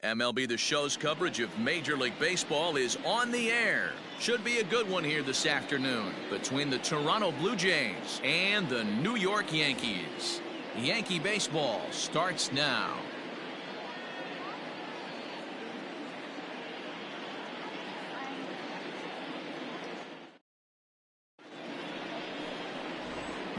MLB The Show's coverage of Major League Baseball is on the air. Should be a good one here this afternoon between the Toronto Blue Jays and the New York Yankees. Yankee baseball starts now.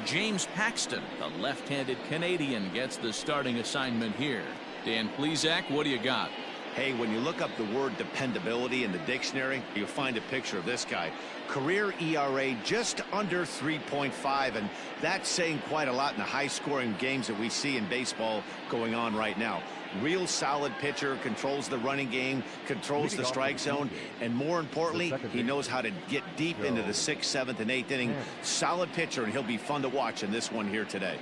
James Paxton, the left-handed Canadian, gets the starting assignment here. Dan Plesac, what do you got? Hey, when you look up the word dependability in the dictionary, you'll find a picture of this guy. Career ERA just under 3.5, and that's saying quite a lot in the high-scoring games that we see in baseball going on right now. Real solid pitcher, controls the running game, controls the strike zone, and more importantly, he knows how to get deep into the 6th, 7th, and 8th inning. Solid pitcher, and he'll be fun to watch in this one here today.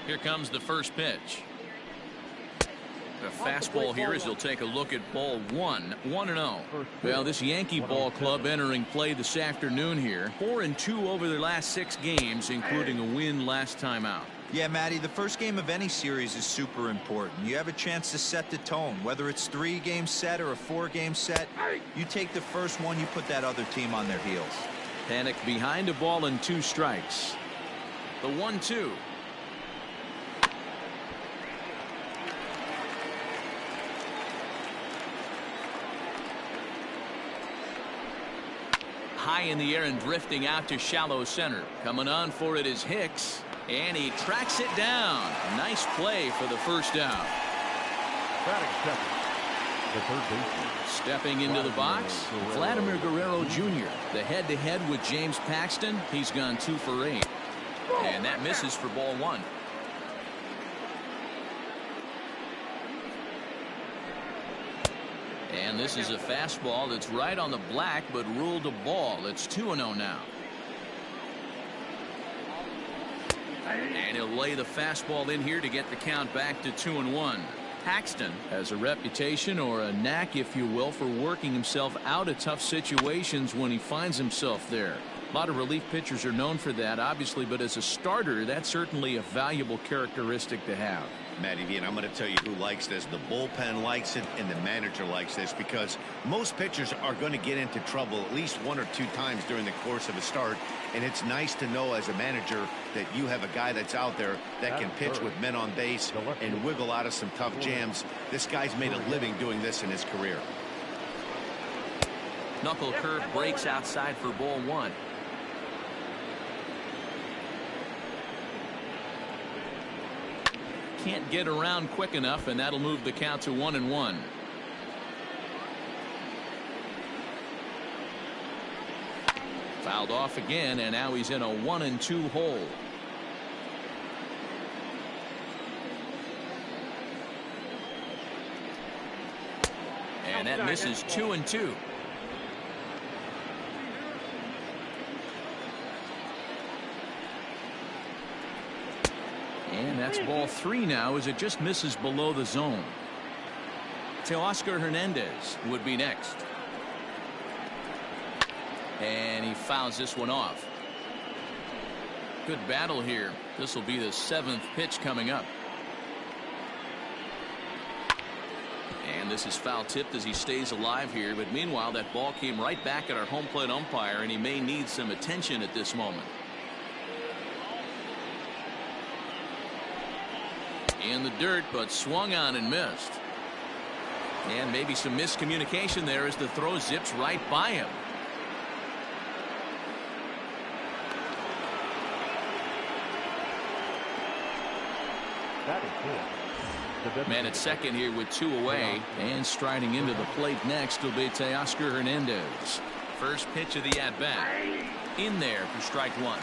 Here comes the first pitch. The fastball here as he'll take a look at ball one. 1-0. Well, this Yankee ball club entering play this afternoon here. 4-2 over their last 6 games, including a win last time out. Yeah, Matty, the first game of any series is super important. You have a chance to set the tone. Whether it's 3-game set or a 4-game set, you take the first one, you put that other team on their heels. Panic behind a ball and 2 strikes. The 1-2. High in the air and drifting out to shallow center. Coming on for it is Hicks, and he tracks it down. Nice play for the first down. The third baseman. Stepping into the box, Vladimir Guerrero Jr. The head-to-head with James Paxton. He's gone 2 for 8. And that misses for ball 1. And this is a fastball that's right on the black but ruled a ball. It's 2-0 now. And he'll lay the fastball in here to get the count back to 2-1. Paxton has a reputation, or a knack if you will, for working himself out of tough situations when he finds himself there. A lot of relief pitchers are known for that, obviously, but as a starter, that's certainly a valuable characteristic to have. Matty V, and I'm going to tell you who likes this. The bullpen likes it, and the manager likes this, because most pitchers are going to get into trouble at least 1 or 2 times during the course of a start, and it's nice to know as a manager that you have a guy that's out there that can pitch with men on base and wiggle out of some tough jams. This guy's made a living doing this in his career. Knuckle curve breaks outside for ball 1. Can't get around quick enough, and that'll move the count to 1-1. Fouled off again, and now he's in a 1-2 hole. And that misses 2-2. And that's ball 3 now, as it just misses below the zone. Teoscar Hernandez would be next. And he fouls this one off. Good battle here. This will be the 7th pitch coming up. And this is foul tipped as he stays alive here. But meanwhile, that ball came right back at our home plate umpire, and he may need some attention at this moment. In the dirt, but swung on and missed. And maybe some miscommunication there as the throw zips right by him. Man at second here with 2 away, and striding into the plate next will be Teoscar Hernandez. First pitch of the at-bat. In there for strike 1.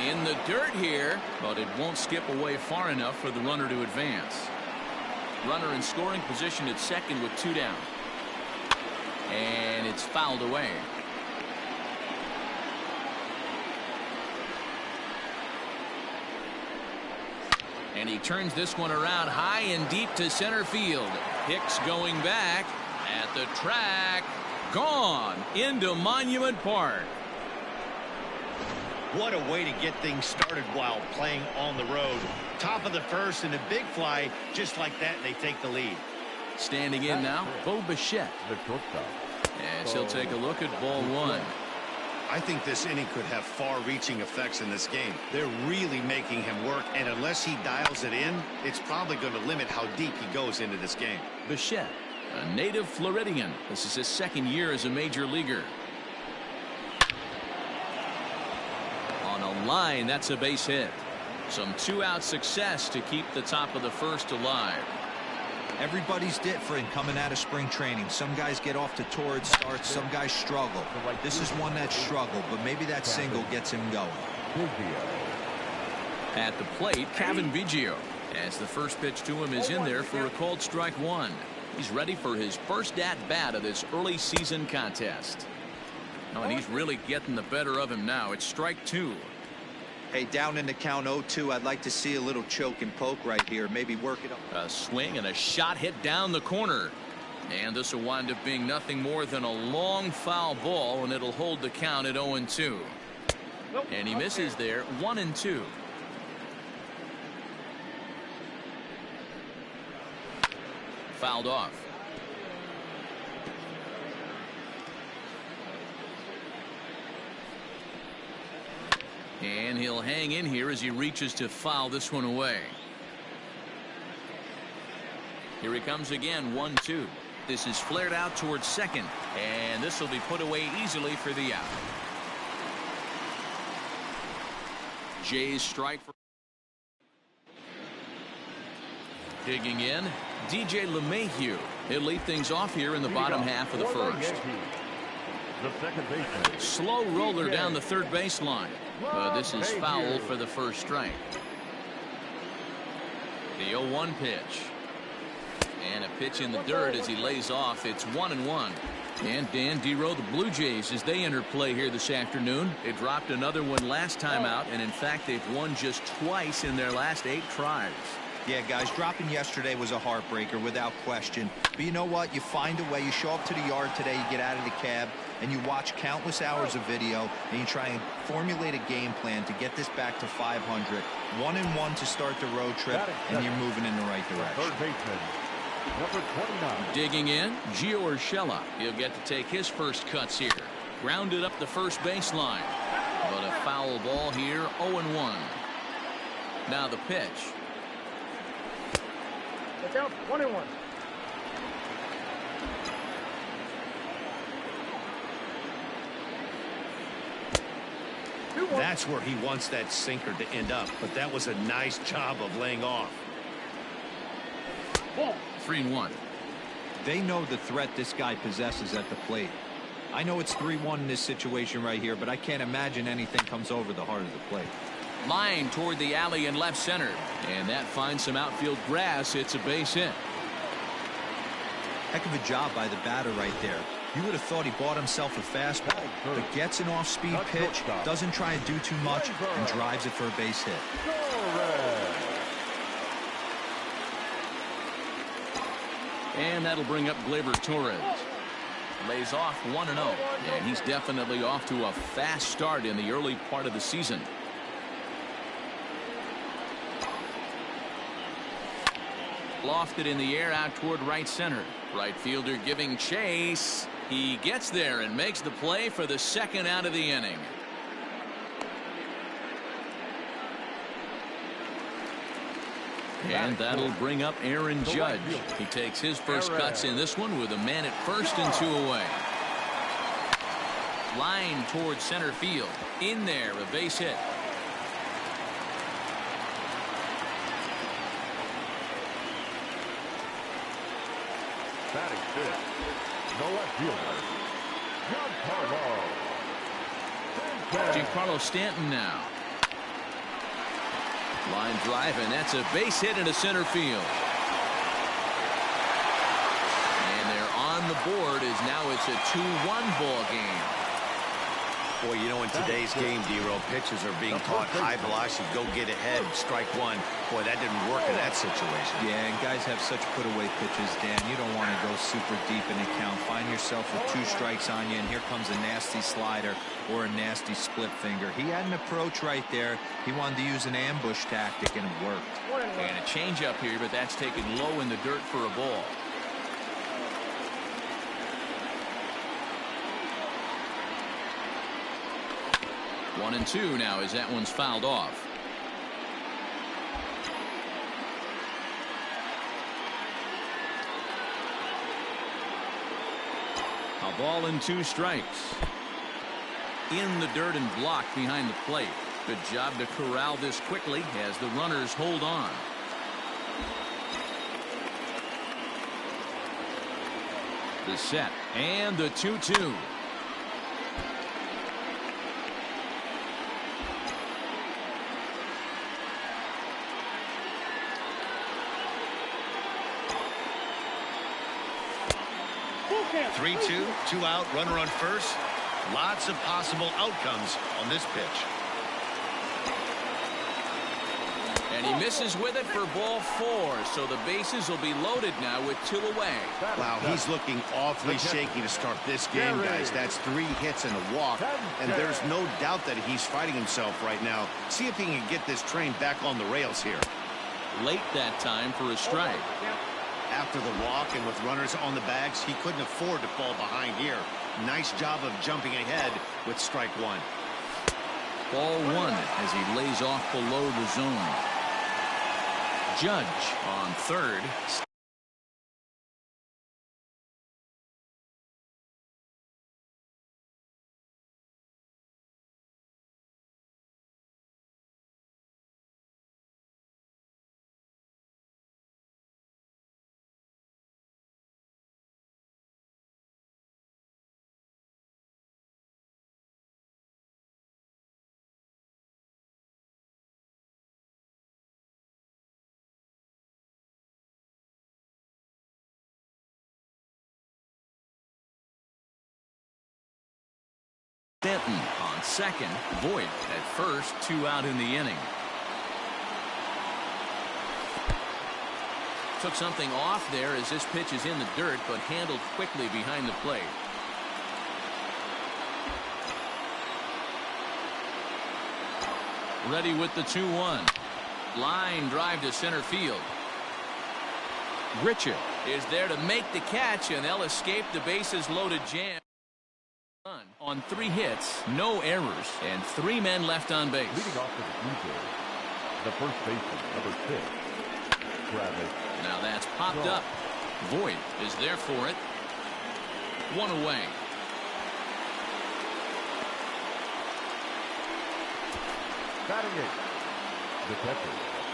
In the dirt here, but it won't skip away far enough for the runner to advance. Runner in scoring position at second with 2 down. And it's fouled away. And he turns this one around high and deep to center field. Hicks going back at the track. Gone into Monument Park. What a way to get things started while playing on the road. Top of the first and a big fly, just like that, they take the lead. Standing in now, Bo Bichette. As he'll take a look at ball 1. I think this inning could have far-reaching effects in this game. They're really making him work, and unless he dials it in, it's probably going to limit how deep he goes into this game. Bichette, a native Floridian. This is his 2nd year as a major leaguer. On a line, that's a base hit. Some 2-out success to keep the top of the first alive. Everybody's different coming out of spring training. Some guys get off to torrid starts. Some guys struggle. This is one that struggled, but maybe that single gets him going. At the plate, Kevin Biggio, as the first pitch to him is in there for a called strike 1. He's ready for his first at-bat of this early season contest. Oh, and he's really getting the better of him now. It's strike two. Hey, down in the count 0-2, I'd like to see a little choke and poke right here. Maybe work it up. A swing and a shot hit down the corner. And this will wind up being nothing more than a long foul ball, and it'll hold the count at 0-2. And he misses there, 1-2. Fouled off. And he'll hang in here as he reaches to foul this one away. Here he comes again, 1-2. This is flared out towards second, and this will be put away easily for the out. Jays strike for. Digging in, DJ LeMahieu. He'll lead things off here in the bottom half of the first. The second baseman. Slow roller down the third baseline. This is foul for the first strike. The 0-1 pitch. And a pitch in the dirt as he lays off. It's 1-1. And Dan Dero, the Blue Jays, as they enter play here this afternoon. They dropped another one last time out, and in fact they've won just twice in their last 8 tries. Yeah, guys, dropping yesterday was a heartbreaker without question. But you know what? You find a way. You show up to the yard today, you get out of the cab, and you watch countless hours of video, and you try and formulate a game plan to get this back to 500. 1-1 to start the road trip, and you're moving in the right direction. Third baseman, number 29. Digging in, Gio Urshela. He'll get to take his first cuts here. Grounded up the first baseline. But a foul ball here, 0-1. Now the pitch. Look out, 1-1. That's where he wants that sinker to end up, but that was a nice job of laying off. 3-1. They know the threat this guy possesses at the plate. I know it's 3-1 in this situation right here, but I can't imagine anything comes over the heart of the plate. Line toward the alley in left center, and that finds some outfield grass. It's a base hit. Heck of a job by the batter right there. You would have thought he bought himself a fastball, but gets an off-speed pitch, doesn't try to do too much, and drives it for a base hit. And that'll bring up Gleyber Torres. Lays off 1-0, and he's definitely off to a fast start in the early part of the season. Lofted in the air out toward right center. Right fielder giving chase. He gets there and makes the play for the second out of the inning. And that'll bring up Aaron Judge. He takes his first cuts in this one with a man at first and 2 away. Line towards center field. In there, a base hit. Batting fifth, the left fielder, Giancarlo Stanton now. Line drive, and that's a base hit into center field. And they're on the board as now it's a 2-1 ball game. Boy, you know, in today's game, Dero, pitches are being taught high velocity, go get ahead, strike one. Boy, that didn't work in that situation. Yeah, and guys have such put-away pitches, Dan. You don't want to go super deep in the count. Find yourself with 2 strikes on you, and here comes a nasty slider or a nasty split finger. He had an approach right there. He wanted to use an ambush tactic, and it worked. And a changeup here, but that's taken low in the dirt for a ball. One and 2 now as that one's fouled off. A ball and 2 strikes. In the dirt and blocked behind the plate. Good job to corral this quickly as the runners hold on. The set and the 2-2. Three, two out, runner on first. Lots of possible outcomes on this pitch. And he misses with it for ball 4, so the bases will be loaded now with 2 away. Wow, he's looking awfully shaky to start this game, guys. That's 3 hits and a walk, and there's no doubt that he's fighting himself right now. See if he can get this train back on the rails here. Late that time for a strike. After the walk and with runners on the bags, he couldn't afford to fall behind here. Nice job of jumping ahead with strike 1. Ball 1 as he lays off below the zone. Judge on third. Stanton on second. Voit at first. 2 out in the inning. Took something off there as this pitch is in the dirt, but handled quickly behind the plate. Ready with the 2-1. Line drive to center field. Richard is there to make the catch, and they'll escape the bases loaded jam. On 3 hits, no errors, and 3 men left on base. Leading off to the Blue Jays, the first baseman, number 6, Travis. Now that's popped up. Voit is there for it. 1 away. Batting 8, the catcher.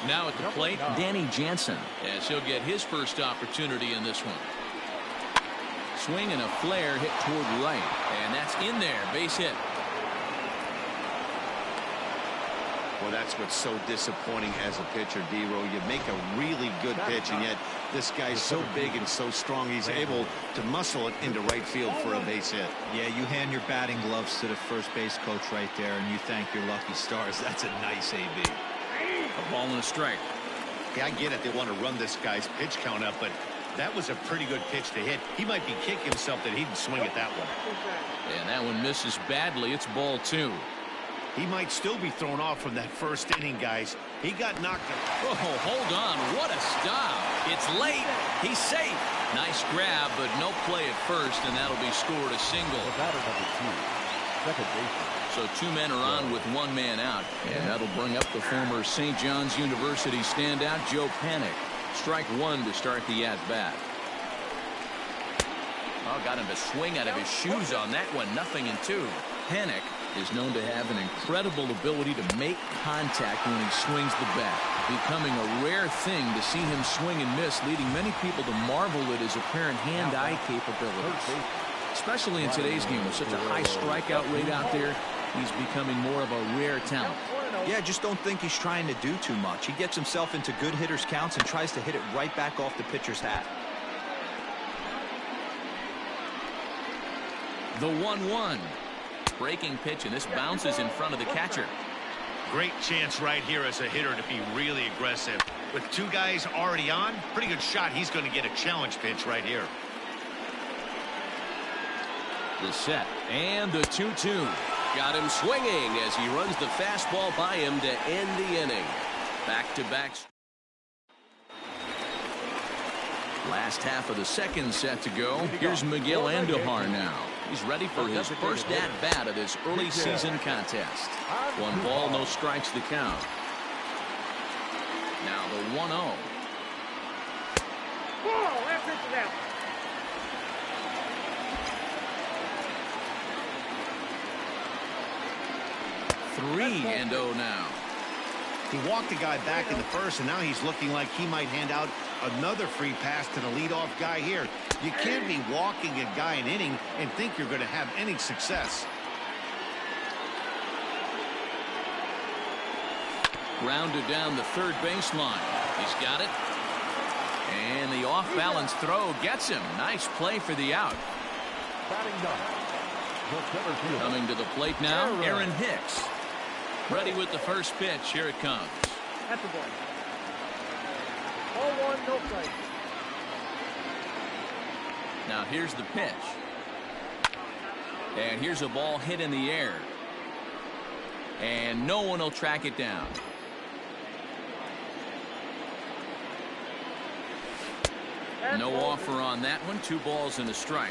Now at the plate, Danny Jansen, as he'll get his first opportunity in this one. Swing and a flare hit toward right, and that's in there. Base hit. Well, that's what's so disappointing as a pitcher, D-Row. You make a really good pitch, and yet this guy's so big and so strong, he's able to muscle it into right field for a base hit. Yeah, you hand your batting gloves to the first base coach right there, and you thank your lucky stars. That's a nice AB. A ball and a strike. Yeah, I get it. They want to run this guy's pitch count up, but that was a pretty good pitch to hit. He might be kicking himself that he didn't swing at that one. And that one misses badly. It's ball 2. He might still be thrown off from that first inning, guys. He got knocked out. Oh, hold on. What a stop. It's late. He's safe. Nice grab, but no play at first, and that'll be scored a single. The batter, number 2, second baseman. So 2 men are on with 1 man out, and that'll bring up the former St. John's University standout, Joe Panik. Strike 1 to start the at-bat. Oh, got him to swing out of his shoes on that one. 0-2. Panik is known to have an incredible ability to make contact when he swings the bat, becoming a rare thing to see him swing and miss, leading many people to marvel at his apparent hand-eye capabilities. Especially in today's game with such a high strikeout rate out there, he's becoming more of a rare talent. Yeah, just don't think he's trying to do too much. He gets himself into good hitters' counts and tries to hit it right back off the pitcher's hat. The 1-1. Breaking pitch, and this bounces in front of the catcher. Great chance right here as a hitter to be really aggressive. With 2 guys already on, pretty good shot. He's going to get a challenge pitch right here. The set and the 2-2. Got him swinging as he runs the fastball by him to end the inning. Back-to-back. Last half of the second set to go. Here's Miguel Andujar now. He's ready for his first at-bat of this early season contest. 1 ball, no strikes the count. Now the 1-0. Three and 0 now. He walked the guy back in the first, and now he's looking like he might hand out another free pass to the leadoff guy here. You can't be walking a guy an inning and think you're going to have any success. Grounded down the third baseline. He's got it. And the off-balance throw gets him. Nice play for the out. Batting 9, center field. Coming to the plate now, Aaron Hicks. Ready with the first pitch. Here it comes. At the ball. Ball 1, no play. Now here's the pitch. And here's a ball hit in the air. And no one will track it down. No offer on that one. 2 balls and a strike.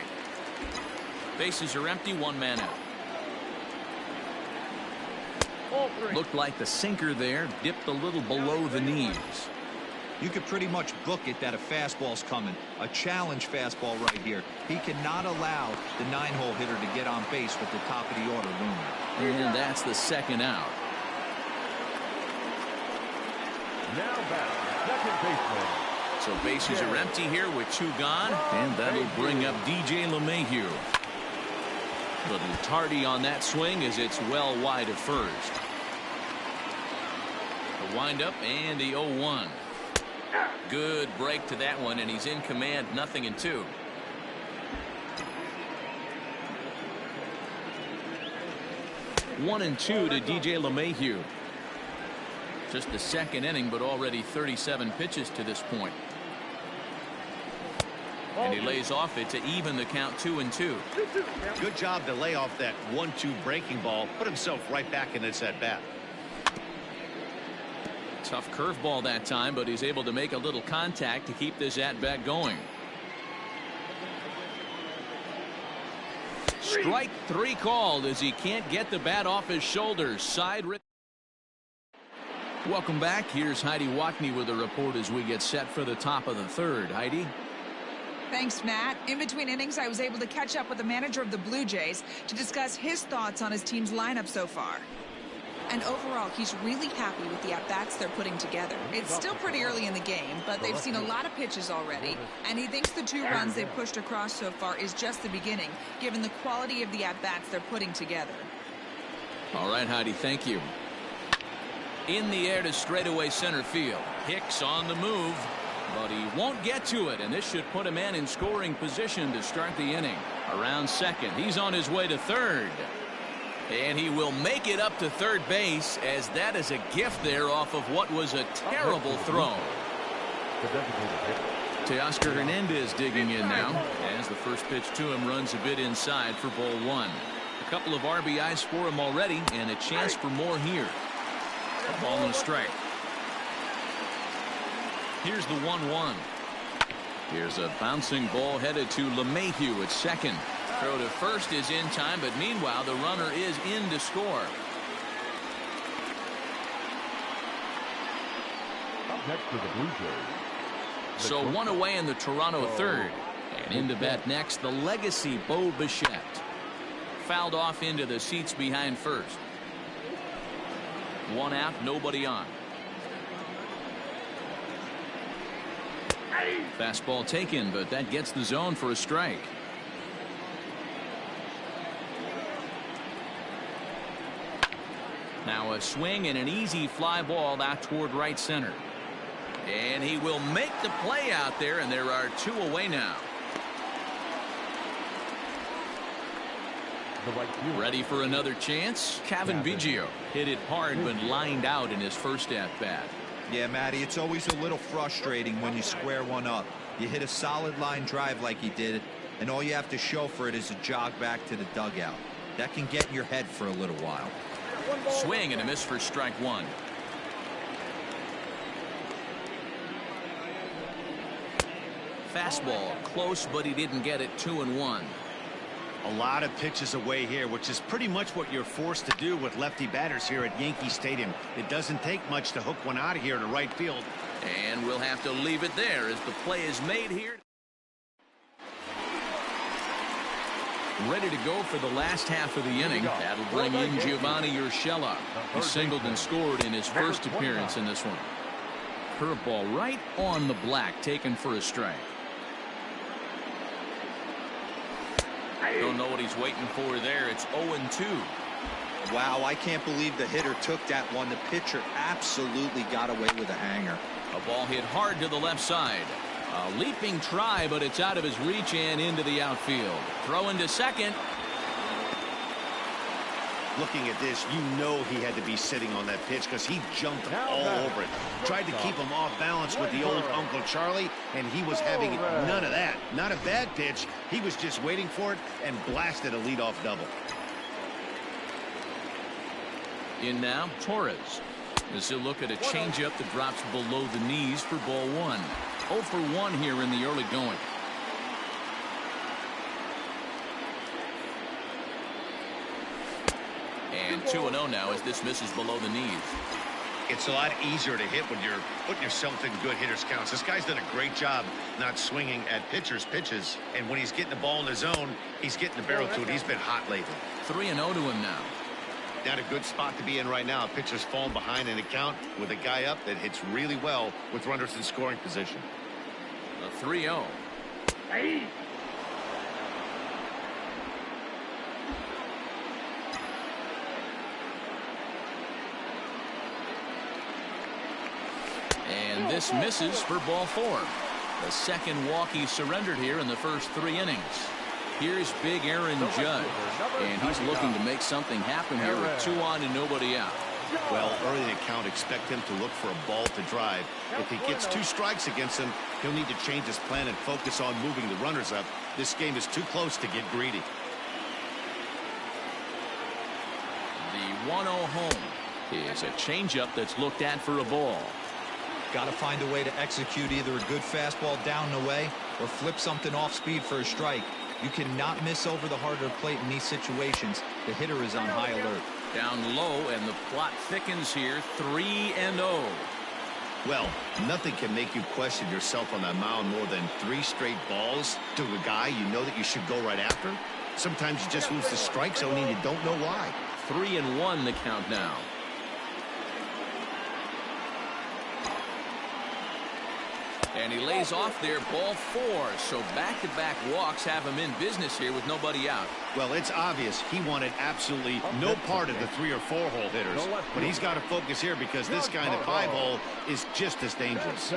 Bases are empty. 1 man out. Looked like the sinker there dipped a little below the knees. You could pretty much book it that a fastball's coming. A challenge fastball right here. He cannot allow the 9-hole hitter to get on base with the top of the order looming. And that's the second out. Now back, second baseman. So bases are empty here with 2 gone. And that'll bring up DJ LeMahieu. Little tardy on that swing as it's well wide of first. The windup and the 0-1. Good break to that one, and he's in command. 0-2. One and 2 to DJ LeMahieu. Just the second inning, but already 37 pitches to this point. And he lays off it to even the count 2-2. Good job to lay off that 1-2 breaking ball. Put himself right back in this at bat. Tough curveball that time, but he's able to make a little contact to keep this at bat going. Strike 3 called as he can't get the bat off his shoulders. Side rip. Welcome back. Here's Heidi Watney with a report as we get set for the top of the third. Heidi. Thanks, Matt. In between innings, I was able to catch up with the manager of the Blue Jays to discuss his thoughts on his team's lineup so far. And overall, he's really happy with the at-bats they're putting together. It's still pretty early in the game, but they've seen a lot of pitches already. And he thinks the 2 runs they've pushed across so far is just the beginning, given the quality of the at-bats they're putting together. All right, Heidi, thank you. In the air to straightaway center field. Hicks on the move, but he won't get to it, and this should put a man in scoring position to start the inning. Around second, he's on his way to third. And he will make it up to third base, as that is a gift there off of what was a terrible throw. Teoscar Hernandez digging in now, as the first pitch to him runs a bit inside for ball 1. A couple of RBIs for him already, and a chance for more here. A ball and a strike. Here's the 1-1. Here's a bouncing ball headed to LeMahieu at second. Throw to first is in time, but meanwhile the runner is in to score. Up next to the Blue Jays. So 1 away in the Toronto third. And in to bat next, the legacy Bo Bichette. Fouled off into the seats behind first. 1 out, nobody on. Fastball taken, but that gets the zone for a strike. Now a swing and an easy fly ball out toward right center. And he will make the play out there, and there are 2 away now. Ready for another chance? Kevin Biggio hit it hard but lined out in his first at bat. Yeah, Matty, it's always a little frustrating when you square one up. You hit a solid line drive like he did, and all you have to show for it is a jog back to the dugout. That can get in your head for a little while. Swing and a miss for strike 1. Fastball close, but he didn't get it. 2-1. A lot of pitches away here, which is pretty much what you're forced to do with lefty batters here at Yankee Stadium. It doesn't take much to hook one out of here to right field. And we'll have to leave it there as the play is made here. Ready to go for the last half of the inning. That'll bring in Giovanni Urshela. He singled and scored in his first appearance in this one. Curveball right on the black, taken for a strike. Don't know what he's waiting for there. It's 0-2. Wow, I can't believe the hitter took that one. The pitcher absolutely got away with a hanger. A ball hit hard to the left side. A leaping try, but it's out of his reach and into the outfield. Throw into second. Looking at this, you know he had to be sitting on that pitch because he jumped all over it. Tried to keep him off balance with the old Uncle Charlie, and he was having none of that. Not a bad pitch. He was just waiting for it and blasted a leadoff double. In now, Torres. As he'll look at a changeup that drops below the knees for ball one. 0 for 1 here in the early going. And 2-0 now as this misses below the knees. It's a lot easier to hit when you're putting yourself in good hitters counts. This guy's done a great job not swinging at pitchers' pitches. And when he's getting the ball in the zone, he's getting the barrel to it. He's been hot lately. 3-0 to him now. Not a good spot to be in right now. Pitcher's falling behind in the count with a guy up that hits really well with runners in scoring position. A 3-0. And this misses for ball 4. The second walk he surrendered here in the first 3 innings. Here's big Aaron Judge, and he's looking to make something happen here with 2 on and nobody out. Well, early in the count, expect him to look for a ball to drive. If he gets 2 strikes against him, he'll need to change his plan and focus on moving the runners up. This game is too close to get greedy. The 1-0 home is a changeup that's looked at for a ball. Got to find a way to execute either a good fastball down and away or flip something off speed for a strike. You cannot miss over the harder plate in these situations. The hitter is on high alert. Down low, and the plot thickens here. 3-0. Well, nothing can make you question yourself on that mound more than 3 straight balls to a guy you know that you should go right after. Sometimes you just lose the strike zone and you don't know why. 3-1 the count now. And he lays off there, ball 4. So back-to-back walks have him in business here with nobody out. Well, it's obvious he wanted absolutely no part of the 3 or 4 hole hitters. But he's got to focus here because this guy in the 5 hole is just as dangerous.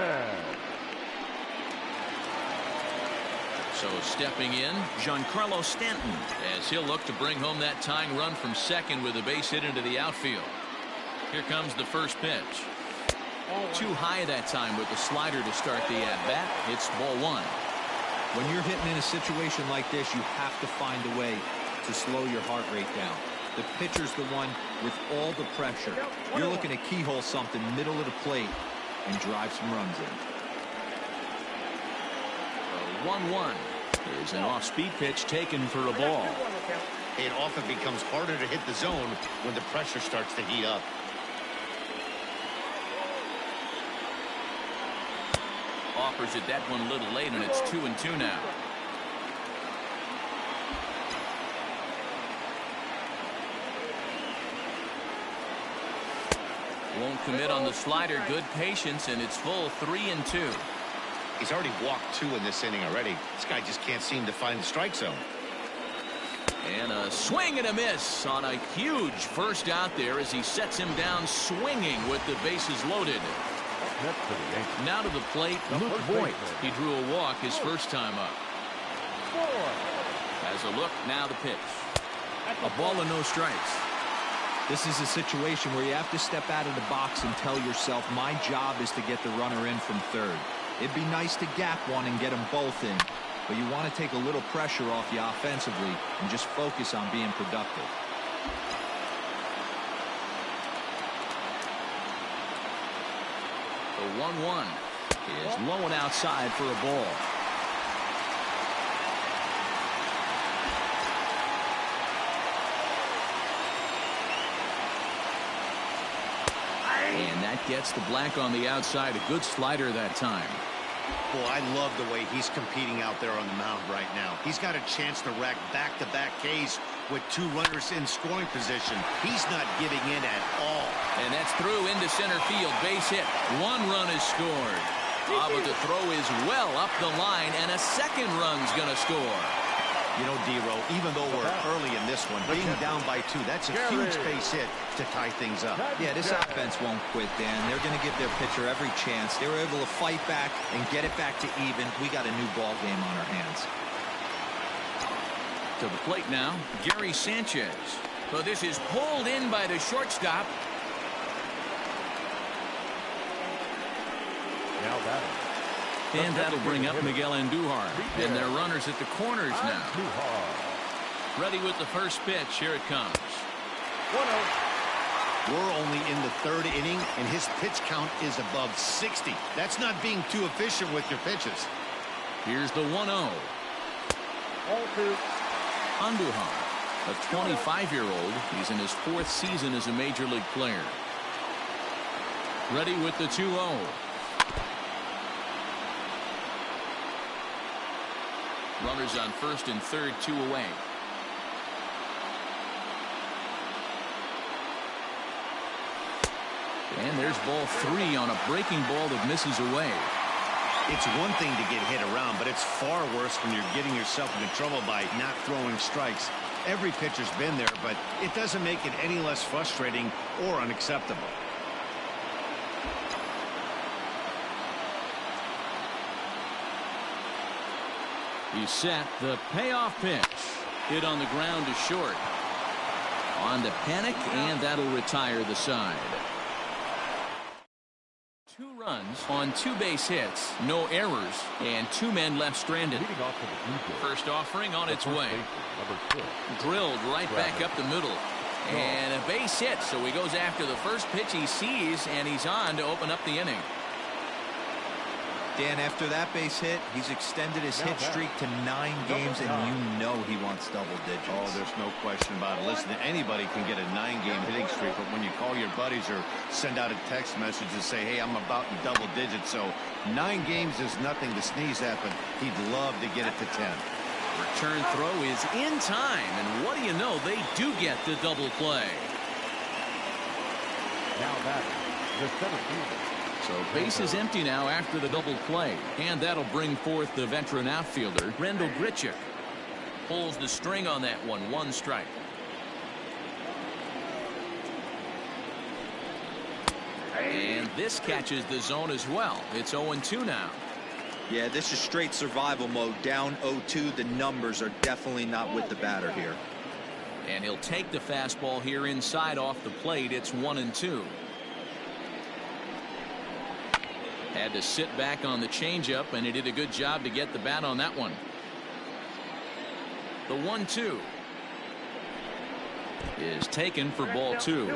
So stepping in, Giancarlo Stanton, as he'll look to bring home that tying run from second with a base hit into the outfield. Here comes the first pitch. Too high that time with the slider to start the at-bat. It's ball 1. When you're hitting in a situation like this, you have to find a way to slow your heart rate down. The pitcher's the one with all the pressure. You're looking to keyhole something middle of the plate and drive some runs in. The 1-1 is an off-speed pitch taken for a ball. It often becomes harder to hit the zone when the pressure starts to heat up. Offers it that one a little late, and it's 2-2 now. Won't commit on the slider. Good patience, and it's full 3-2. He's already walked 2 in this inning already. This guy just can't seem to find the strike zone. And a swing and a miss on a huge first out there as he sets him down swinging with the bases loaded. Now to the plate, Luke Voigt. He drew a walk his first time up. Has a look, now the pitch. A ball and no strikes. This is a situation where you have to step out of the box and tell yourself, my job is to get the runner in from third. It'd be nice to gap one and get them both in, but you want to take a little pressure off you offensively and just focus on being productive. The 1-1 is low and outside for a ball. And that gets the black on the outside. A good slider that time. Boy, I love the way he's competing out there on the mound right now. He's got a chance to rack back-to-back Ks with 2 runners in scoring position. He's not giving in at all. And that's through into center field. Base hit. 1 run is scored. But the throw is well up the line, and a second run's going to score. You know, D-Row, even though we're early in this one, being down by 2, that's a huge base hit to tie things up. Yeah, this offense won't quit, Dan. They're going to give their pitcher every chance. They were able to fight back and get it back to even. We got a new ball game on our hands. To the plate now, Gary Sanchez. So this is pulled in by the shortstop. Now batting. And that'll bring up Miguel Andujar. And their runners at the corners now. Ready with the first pitch. Here it comes. 1-0. We're only in the third inning, and his pitch count is above 60. That's not being too efficient with your pitches. Here's the 1-0. 0-2. Andujar, a 25-year-old. He's in his 4th season as a major league player. Ready with the 2-0. Runners on first and third, 2 away. And there's ball 3 on a breaking ball that misses away. It's one thing to get hit around, but it's far worse when you're getting yourself into trouble by not throwing strikes. Every pitcher's been there, but it doesn't make it any less frustrating or unacceptable. He's set. The payoff pitch. Hit on the ground to short. On to Panic, and that'll retire the side. 2 runs on 2 base hits, no errors, and 2 men left stranded. Leading off for the Blue Jays. First offering on its way. Number 6. Drilled right back up the middle. And a base hit, so he goes after the first pitch he sees, and he's on to open up the inning. Dan, after that base hit, he's extended his hit streak to 9 games, and you know he wants double digits. Oh, there's no question about it. Listen, anybody can get a 9-game hitting streak, but when you call your buddies or send out a text message and say, hey, I'm about in double digits, so 9 games is nothing to sneeze at, but he'd love to get it to 10. Return throw is in time, and what do you know, they do get the double play. Now batting. The center fielder. So base is empty now after the double play, and that'll bring forth the veteran outfielder Rendell Grichuk. Pulls the string on that one. 1 strike. And this catches the zone as well. It's 0-2 now. Yeah, this is straight survival mode. Down 0-2. The numbers are definitely not with the batter here. And he'll take the fastball here inside off the plate. It's 1-2. Had to sit back on the changeup, and he did a good job to get the bat on that one. The 1-2 is taken for ball 2.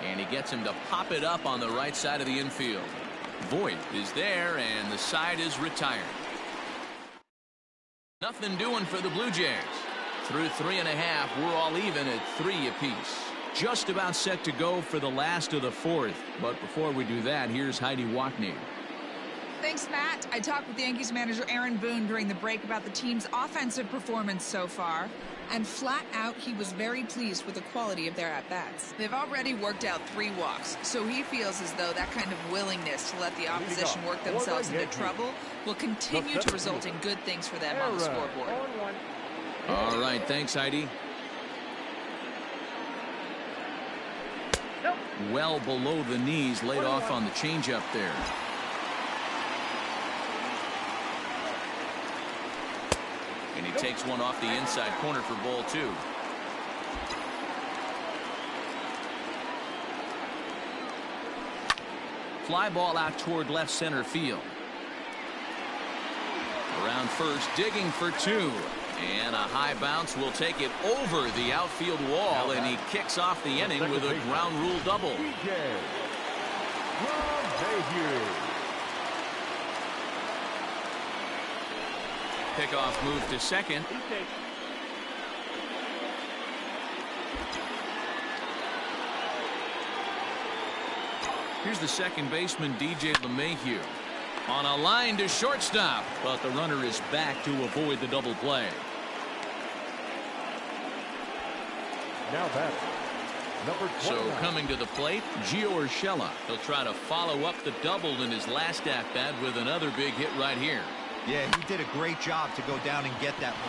And he gets him to pop it up on the right side of the infield. Voit is there, and the side is retired. Nothing doing for the Blue Jays. Through 3.5, we're all even at 3 apiece. Just about set to go for the last of the 4th. But before we do that, here's Heidi Watney. Thanks, Matt. I talked with Yankees manager Aaron Boone during the break about the team's offensive performance so far. And flat out, he was very pleased with the quality of their at-bats. They've already worked out 3 walks, so he feels as though that kind of willingness to let the opposition work themselves into trouble will continue to result in good things for them on the scoreboard. All right, thanks, Heidi. Well below the knees, laid off on the changeup there. And he takes one off the inside corner for ball 2. Fly ball out toward left center field. Around first, digging for 2. And a high bounce will take it over the outfield wall, and he kicks off the inning with a ground rule double. Pickoff move to second. Here's the second baseman, DJ LeMahieu. On a line to shortstop, but the runner is back to avoid the double play. Now batting. Number 29. So coming to the plate, Gio Urshela. He'll try to follow up the double in his last at-bat with another big hit right here. Yeah, he did a great job to go down and get that one.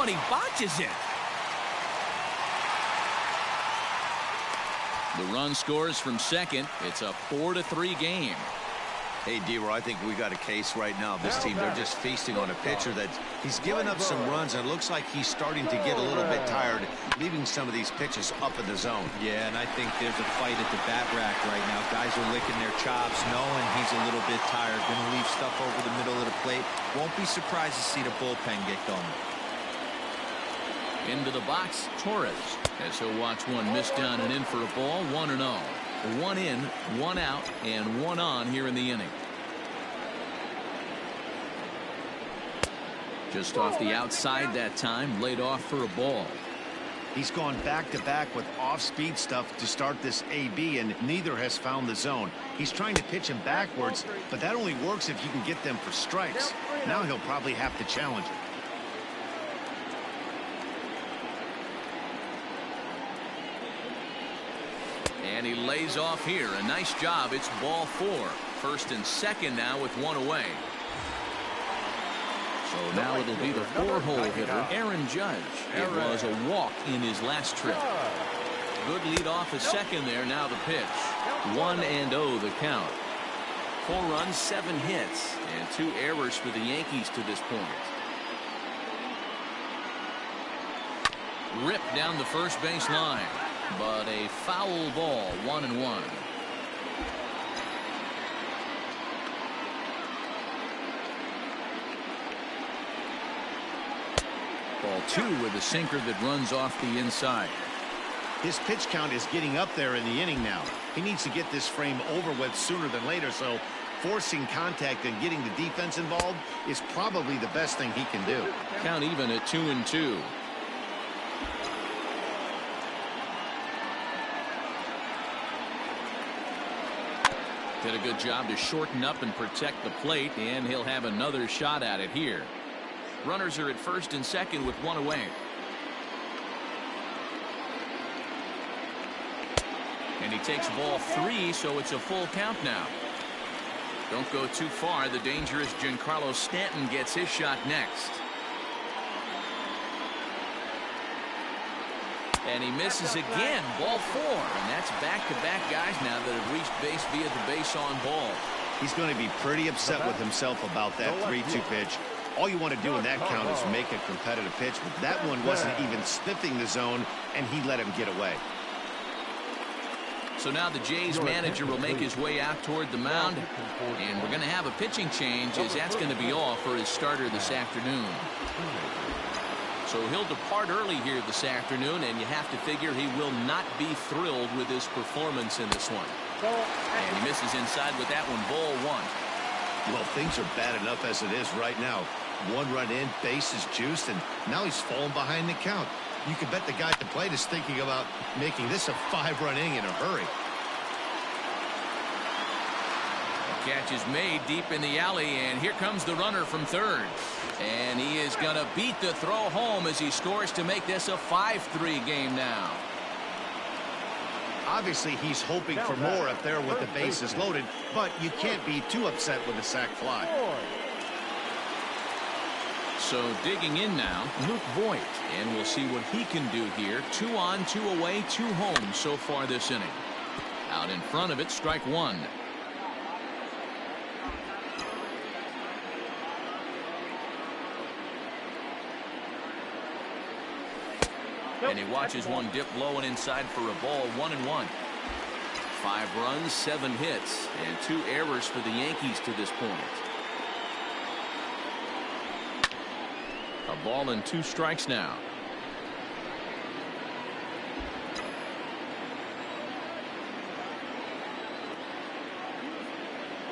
and he botches it. The run scores from second. It's a 4-3 game. Hey, D-Roy, I think we got a case right now. This team, they're just feasting on a pitcher that he's given up some runs, and it looks like he's starting to get a little bit tired, leaving some of these pitches up in the zone. Yeah, and I think there's a fight at the bat rack right now. Guys are licking their chops, knowing he's a little bit tired. Going to leave stuff over the middle of the plate. Won't be surprised to see the bullpen get going. Into the box, Torres, as he'll watch one miss down and in for a ball, 1-0. 1 in, 1 out, and 1 on here in the inning. Just off the outside that time, laid off for a ball. He's gone back-to-back with off-speed stuff to start this AB, and neither has found the zone. He's trying to pitch him backwards, but that only works if you can get them for strikes. Now he'll probably have to challenge it. And he lays off here. A nice job. It's ball 4. First and second now with 1 away. So now it'll be the 4-hole hitter, Aaron Judge. It was a walk in his last trip. Good lead off at second there. Now the pitch. 1-0 the count. 4 runs, 7 hits, and 2 errors for the Yankees to this point. Ripped down the first base line. But a foul ball, 1-1. Ball 2 with a sinker that runs off the inside. His pitch count is getting up there in the inning now. He needs to get this frame over with sooner than later, so forcing contact and getting the defense involved is probably the best thing he can do. Count even at 2-2. Did a good job to shorten up and protect the plate, and he'll have another shot at it here. Runners are at first and second with 1 away. And he takes ball 3, so it's a full count now. Don't go too far. The dangerous Giancarlo Stanton gets his shot next. And he misses again. Ball 4. And that's back-to-back guys now that have reached base via the base on ball. He's going to be pretty upset with himself about that 3-2 pitch. All you want to do in that count is make a competitive pitch, but that one wasn't even sniffing the zone, and he let him get away. So now the Jays manager will make his way out toward the mound, and we're going to have a pitching change, as that's going to be all for his starter this afternoon. So he'll depart early here this afternoon, and you have to figure he will not be thrilled with his performance in this one. And he misses inside with that one, ball 1. Well, things are bad enough as it is right now. 1 run in, base is juiced, and now he's falling behind the count. You can bet the guy at the plate is thinking about making this a 5-run inning in a hurry. The catch is made deep in the alley, and here comes the runner from third. And he is going to beat the throw home as he scores to make this a 5-3 game now. Obviously, he's hoping for more up there with the bases loaded, but you can't be too upset with a sac fly. So digging in now, Luke Voigt, and we'll see what he can do here. 2 on, 2 away, 2 home so far this inning. Out in front of it, strike 1. And he watches one dip low and inside for a ball, 1-1. 5 runs, 7 hits, and 2 errors for the Yankees to this point. A ball and 2 strikes now.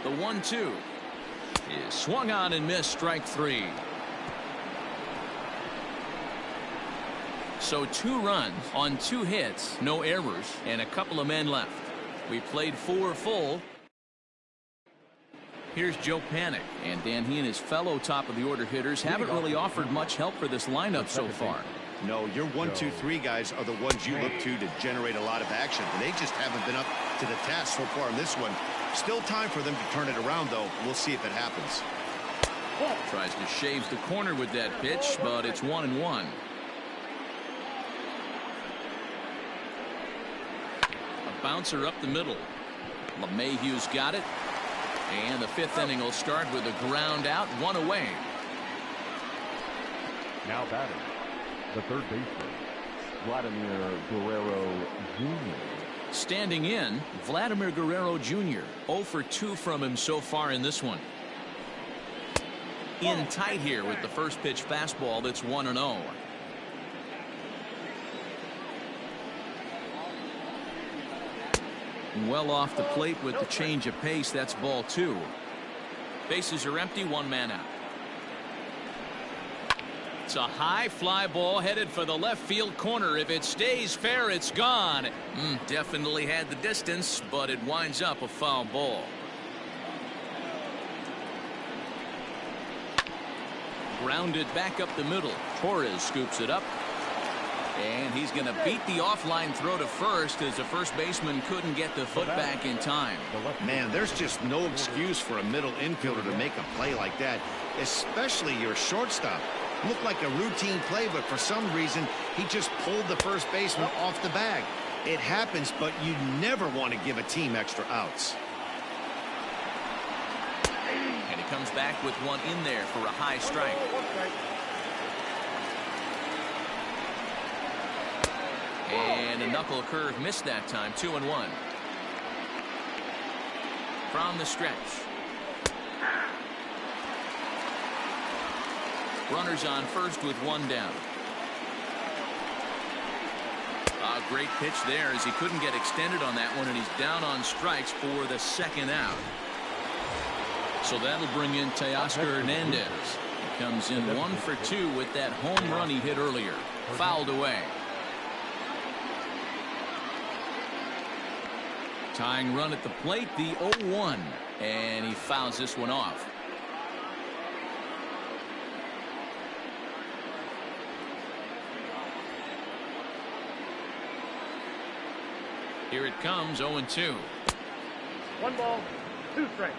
The 1-2 is swung on and missed, strike 3. So 2 runs on 2 hits, no errors, and a couple of men left. We played 4 full. Here's Joe Panic, and Dan, he and his fellow top-of-the-order hitters haven't really offered much help for this lineup so far. No, your 1, 2, 3 guys are the ones you look to generate a lot of action, and they just haven't been up to the task so far in this one. Still time for them to turn it around, though. We'll see if it happens. Tries to shave the corner with that pitch, but it's 1-1. A bouncer up the middle. LeMahieu's got it. And the fifth inning will start with a ground out, one away. Now batting, the third baseman, Vladimir Guerrero Jr. Standing in, Vladimir Guerrero Jr. 0 for 2 from him so far in this one. In tight here with the first pitch fastball that's 1-0. Well off the plate with the change of pace. That's ball 2. Bases are empty, one man out. It's a high fly ball headed for the left field corner. If it stays fair, it's gone. Definitely had the distance, but it winds up a foul ball. Grounded back up the middle. Torres scoops it up. And he's going to beat the offline throw to first as the first baseman couldn't get the foot back in time. Man, there's just no excuse for a middle infielder to make a play like that, especially your shortstop. Looked like a routine play, but for some reason, he just pulled the first baseman off the bag. It happens, but you never want to give a team extra outs. And he comes back with one in there for a high strike. And a knuckle curve missed that time. 2-1. From the stretch. Runners on first with one down. A great pitch there as he couldn't get extended on that one, and he's down on strikes for the second out. So that'll bring in Teoscar Hernandez. He comes in 1 for 2 with that home run he hit earlier. Fouled away. Tying run at the plate, the 0-1, and he fouls this one off. Here it comes, 0-2. 1 ball, 2 strikes.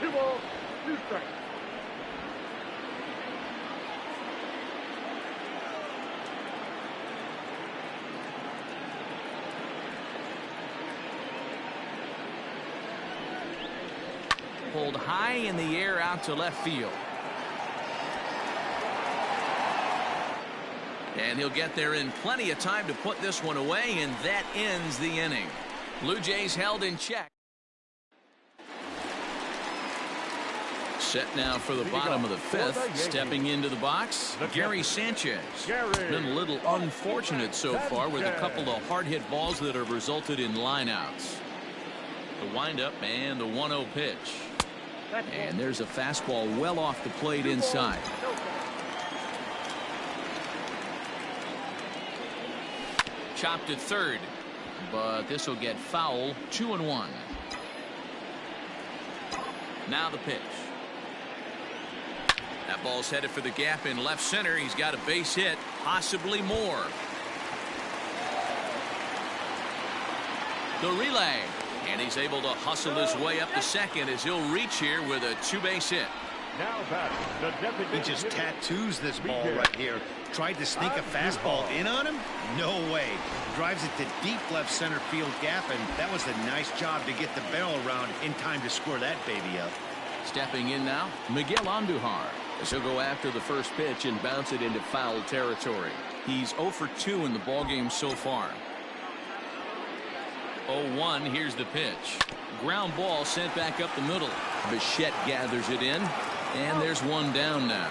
Two balls, 2 strikes. Pulled high in the air out to left field. And he'll get there in plenty of time to put this one away, and that ends the inning. Blue Jays held in check. Set now for the bottom of the fifth. Stepping into the box, Gary Sanchez. Been a little unfortunate so far with a couple of hard-hit balls that have resulted in lineouts. The windup and the 1-0 pitch. And there's a fastball well off the plate inside. Chopped at third, but this will get foul. 2-1. Now the pitch. That ball's headed for the gap in left center. He's got a base hit, possibly more. The relay. And he's able to hustle his way up to second as he'll reach here with a 2-base hit. Now He just tattoos this ball right here. Tried to sneak a fastball in on him? No way. Drives it to deep left center field gap, and that was a nice job to get the barrel around in time to score that baby up. Stepping in now, Miguel Andujar. As he'll go after the first pitch and bounce it into foul territory. He's 0 for 2 in the ballgame so far. 0-1, here's the pitch. Ground ball sent back up the middle. Bichette gathers it in, and there's one down now.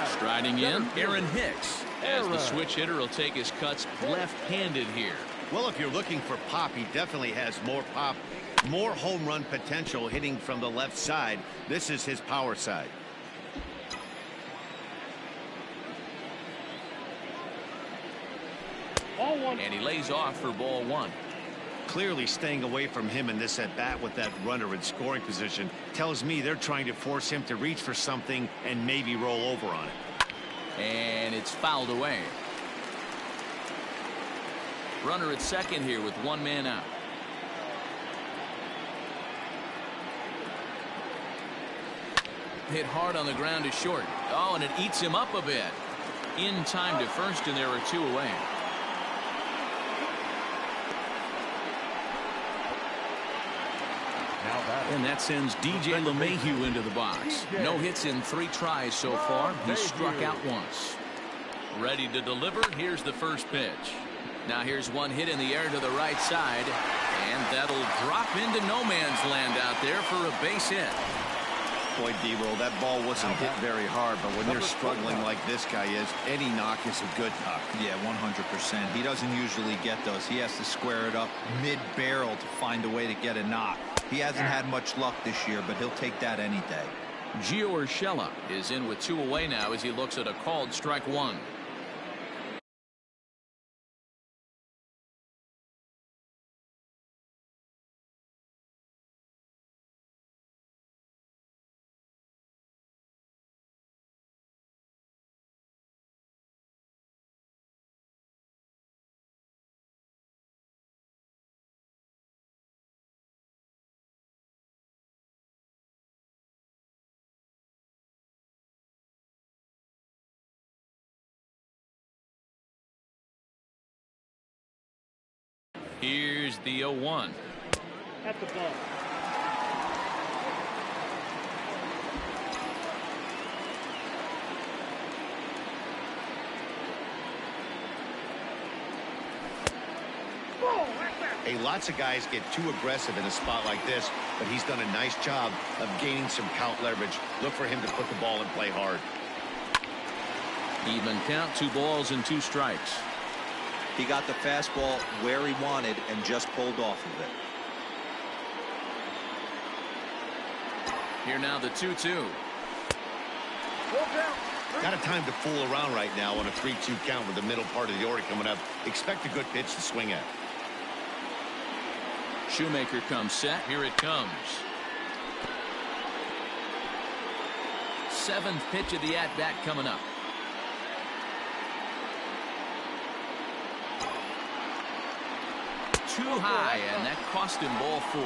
Striding in, Aaron Hicks. As the switch hitter will take his cuts left-handed here. Well, if you're looking for pop, he definitely has more pop, more home run potential hitting from the left side. This is his power side. And he lays off for ball 1. Clearly staying away from him in this at bat with that runner in scoring position tells me they're trying to force him to reach for something and maybe roll over on it. And it's fouled away. Runner at second here with one man out. Hit hard on the ground is short. Oh, and it eats him up a bit. In time to first, and there are two away. And that sends DJ LeMahieu into the box. No hits in 3 tries so far. He struck out once. Ready to deliver. Here's the first pitch. Now here's one hit in the air to the right side. And that'll drop into no man's land out there for a base hit. Boy, D-Roll, that ball wasn't hit very hard, but when they're struggling like this guy is, any knock is a good knock. Yeah, 100%. He doesn't usually get those. He has to square it up mid-barrel to find a way to get a knock. He hasn't had much luck this year, but he'll take that any day. Gio Urshela is in with 2 away now as he looks at a called strike 1. Here's the 0-1. At the ball. Hey, lots of guys get too aggressive in a spot like this, but he's done a nice job of gaining some count leverage. Look for him to put the ball in play hard. Even count, 2 balls and 2 strikes. He got the fastball where he wanted and just pulled off of it. Here now the 2-2. Got a time to fool around right now on a 3-2 count with the middle part of the order coming up. Expect a good pitch to swing at. Shoemaker comes set. Here it comes. 7th pitch of the at-bat coming up. Too high, and that cost him ball 4.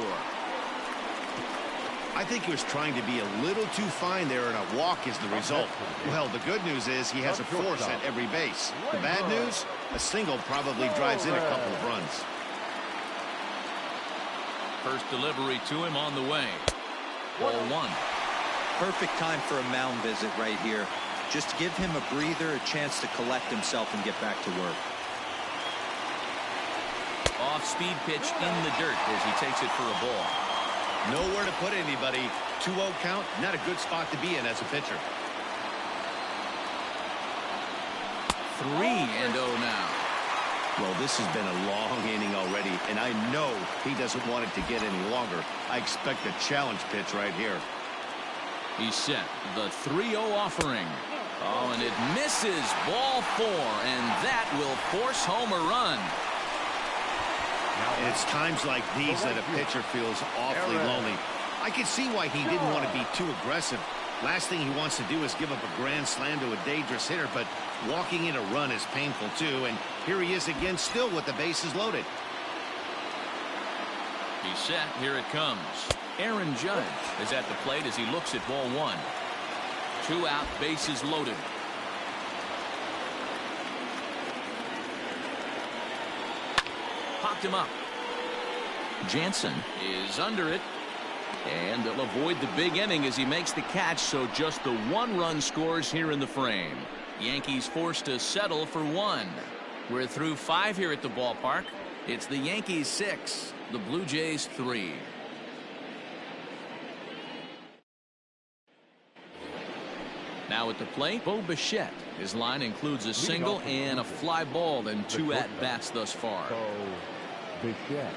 I think he was trying to be a little too fine there, and a walk is the result. Well, the good news is he has a force at every base. The bad news, a single probably drives in a couple of runs. First delivery to him on the way. Ball 1. Perfect time for a mound visit right here. Just give him a breather, a chance to collect himself and get back to work. Off-speed pitch in the dirt as he takes it for a ball. Nowhere to put anybody. 2-0 count, not a good spot to be in as a pitcher. 3-0 now. Well, this has been a long inning already, and I know he doesn't want it to get any longer. I expect a challenge pitch right here. He's set. The 3-0 offering. Oh, and it misses. Ball 4, and that will force home a run. And it's times like these that a pitcher feels awfully lonely. I can see why he didn't want to be too aggressive. Last thing he wants to do is give up a grand slam to a dangerous hitter, but walking in a run is painful too, and here he is again still with the bases loaded. He's set. Here it comes. Aaron Judge is at the plate as he looks at ball 1. 2 out, bases loaded. Popped him up. Jansen is under it. And they'll avoid the big inning as he makes the catch, so just the 1 run scores here in the frame. Yankees forced to settle for 1. We're through 5 here at the ballpark. It's the Yankees 6, the Blue Jays 3. Now at the plate, Bo Bichette. His line includes a single and a fly ball and 2 at-bats thus far. Bichette.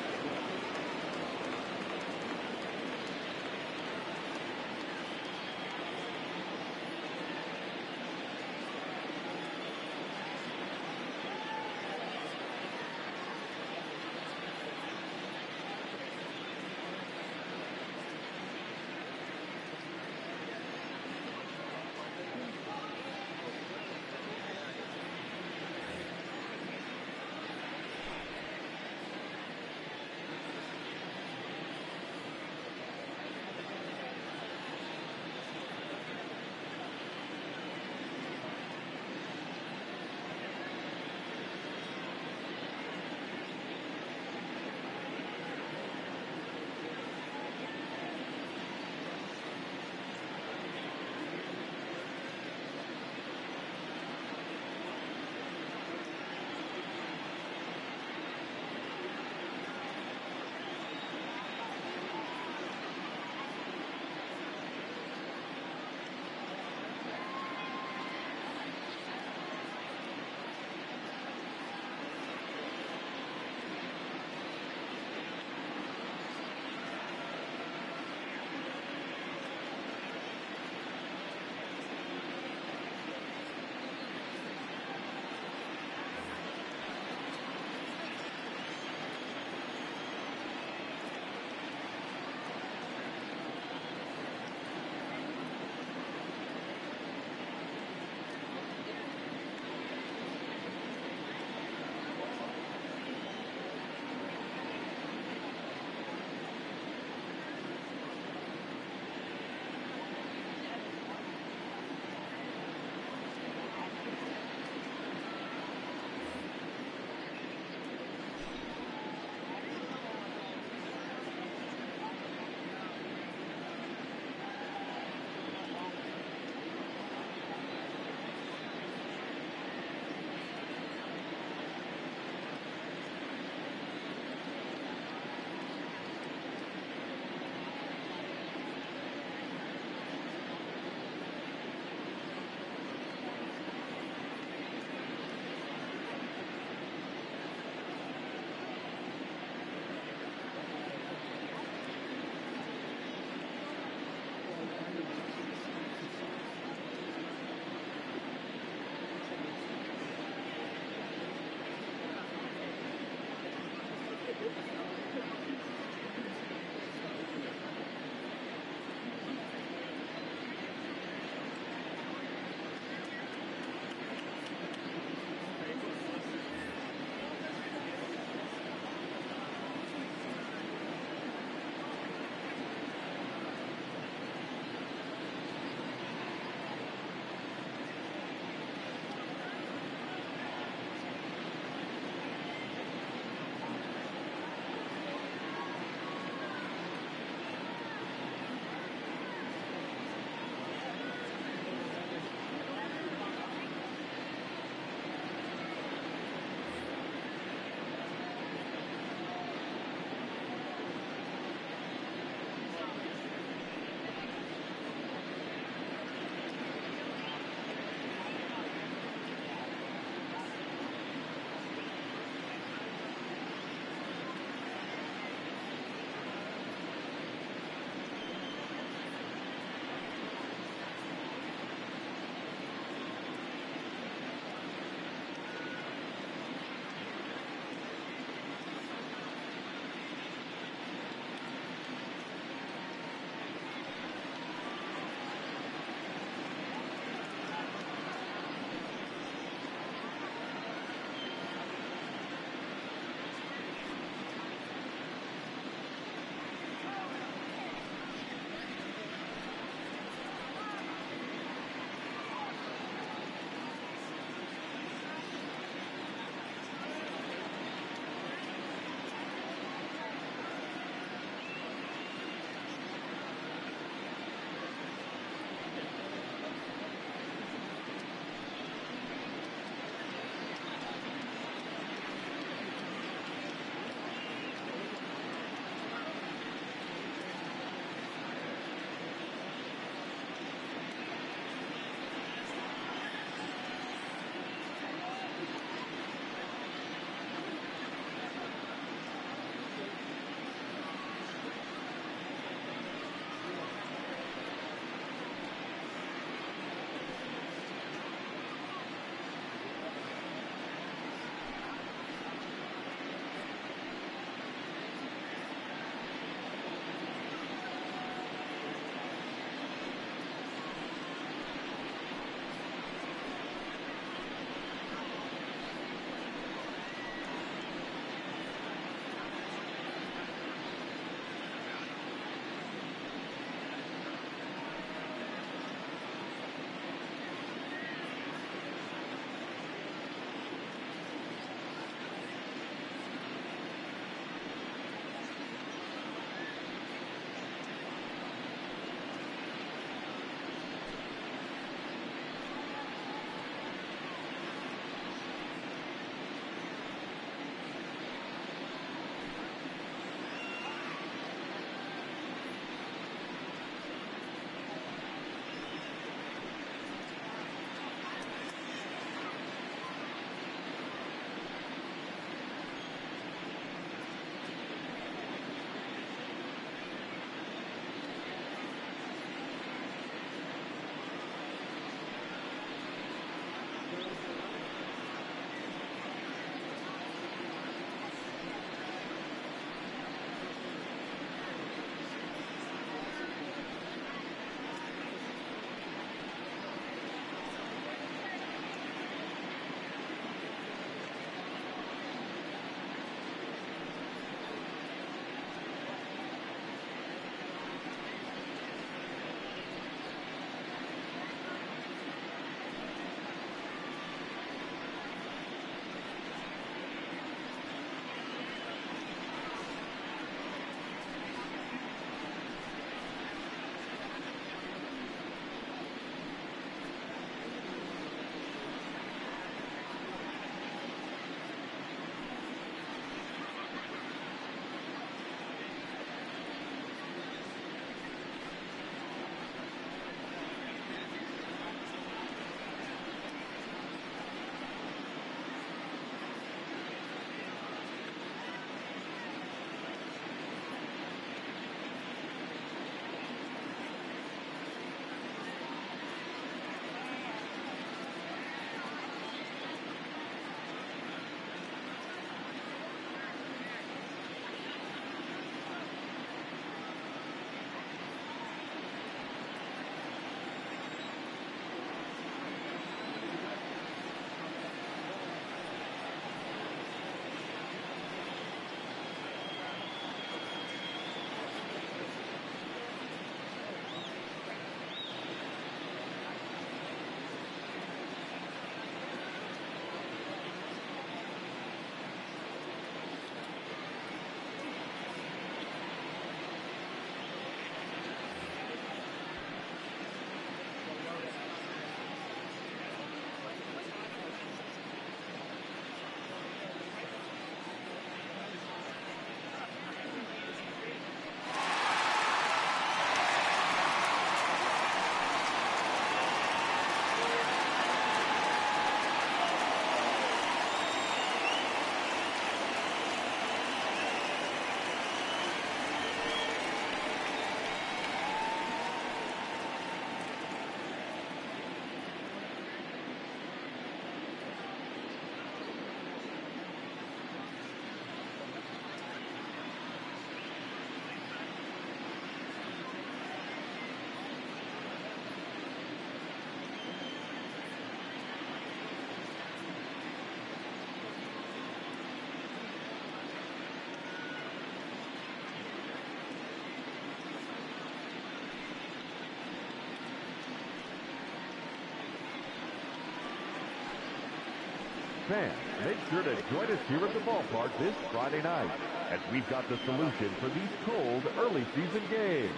Fans, make sure to join us here at the ballpark this Friday night, as we've got the solution for these cold early season games.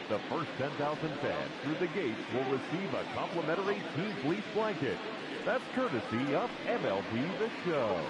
The first 10,000 fans through the gates will receive a complimentary team fleece blanket. That's courtesy of MLB The Show.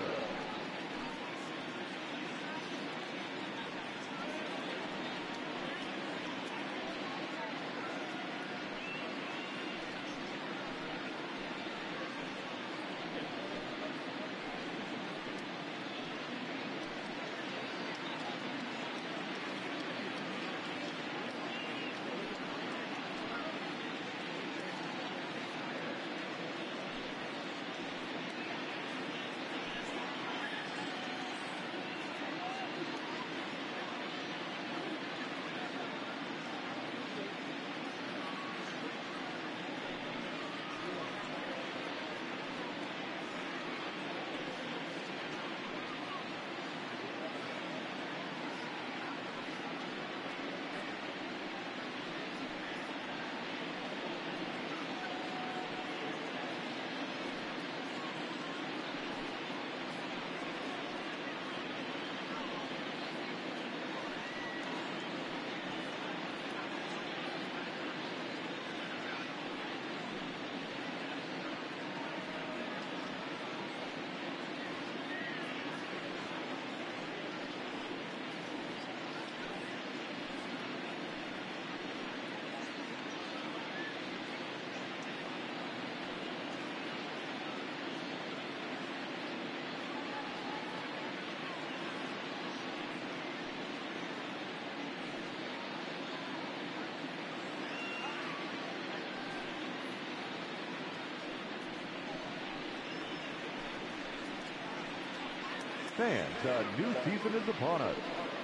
Fans, a new season is upon us,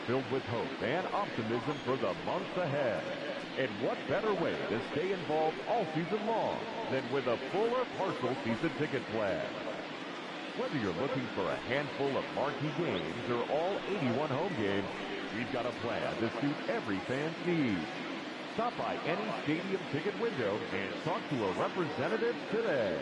filled with hope and optimism for the months ahead. And what better way to stay involved all season long than with a full or partial season ticket plan? Whether you're looking for a handful of marquee games or all 81 home games, we've got a plan to suit every fan's needs. Stop by any stadium ticket window and talk to a representative today.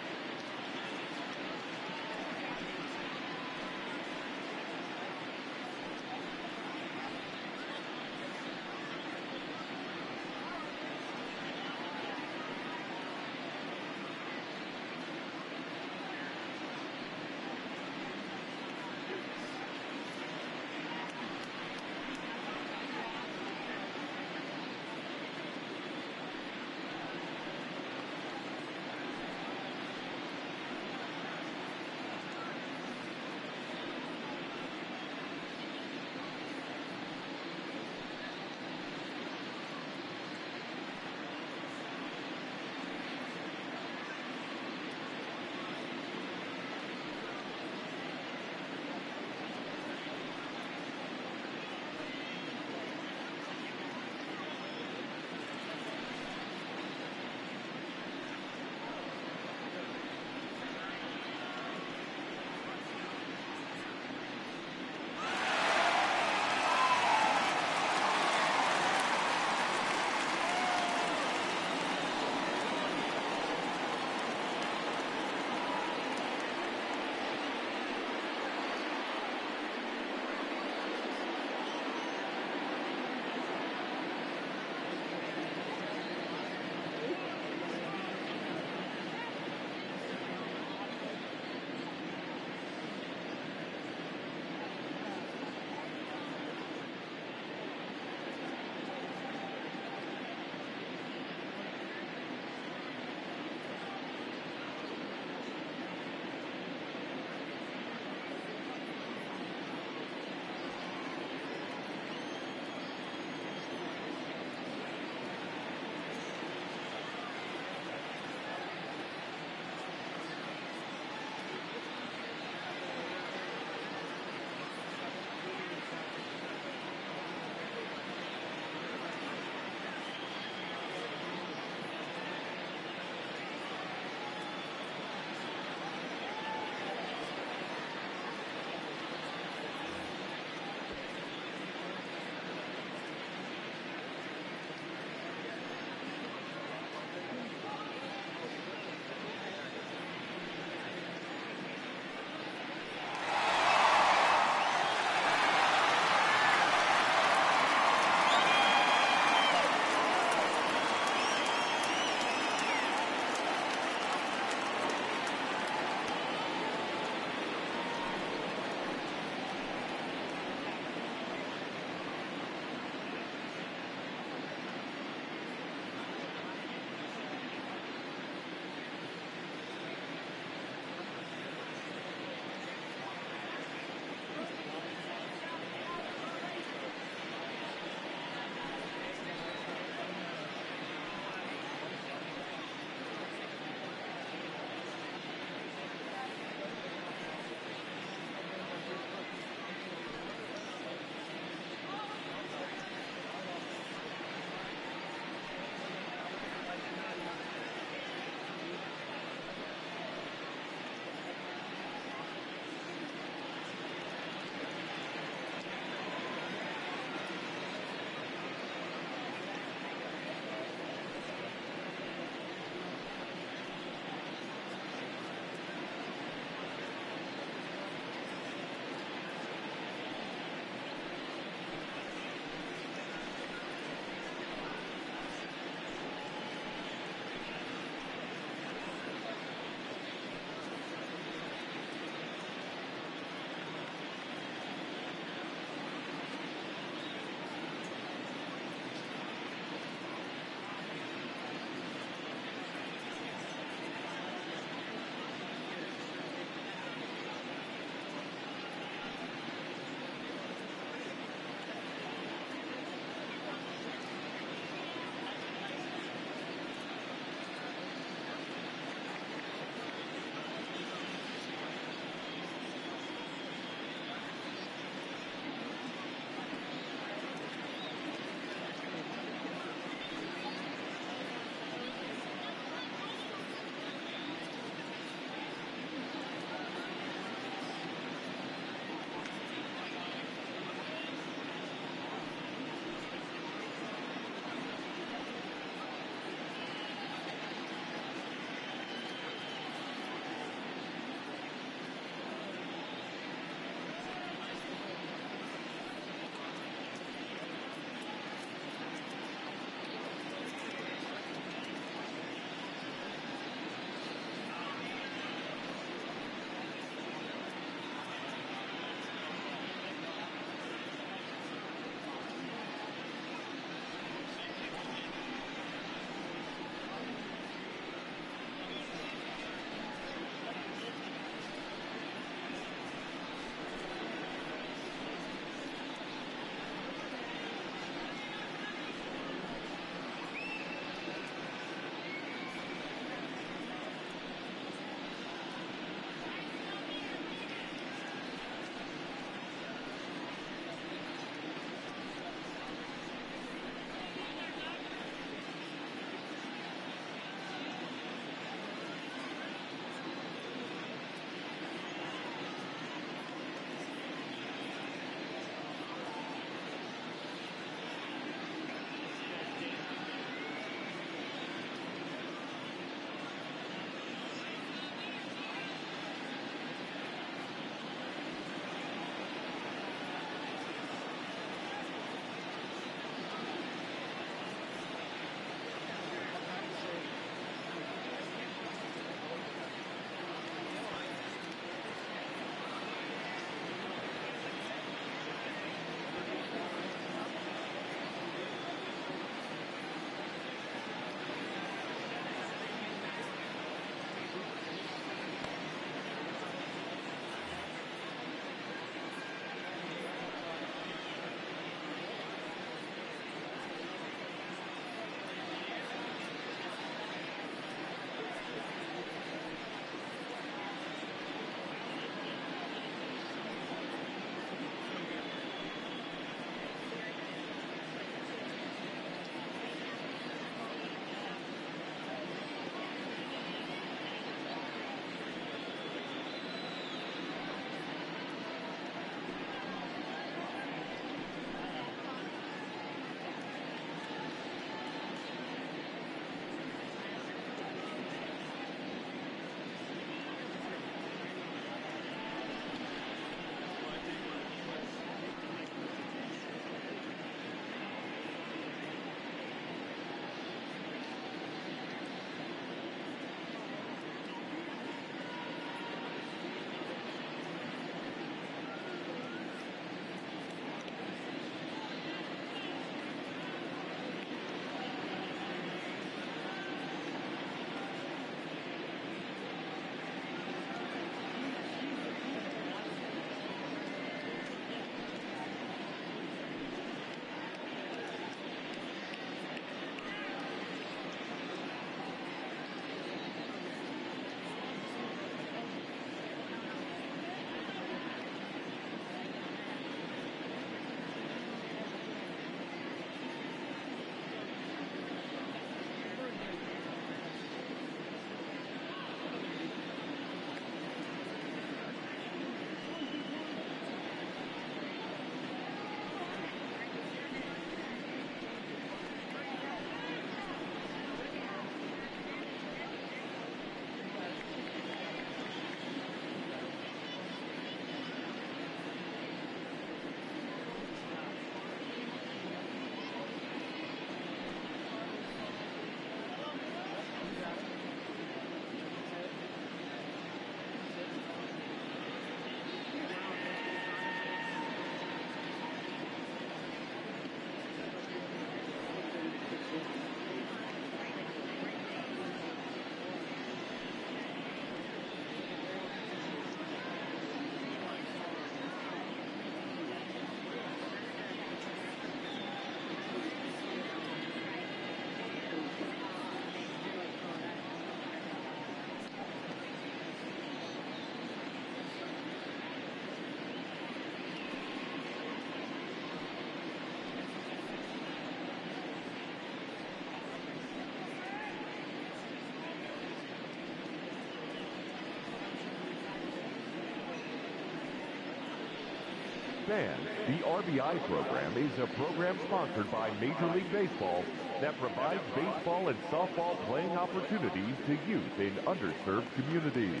Fans, the RBI program is a program sponsored by Major League Baseball that provides baseball and softball playing opportunities to youth in underserved communities.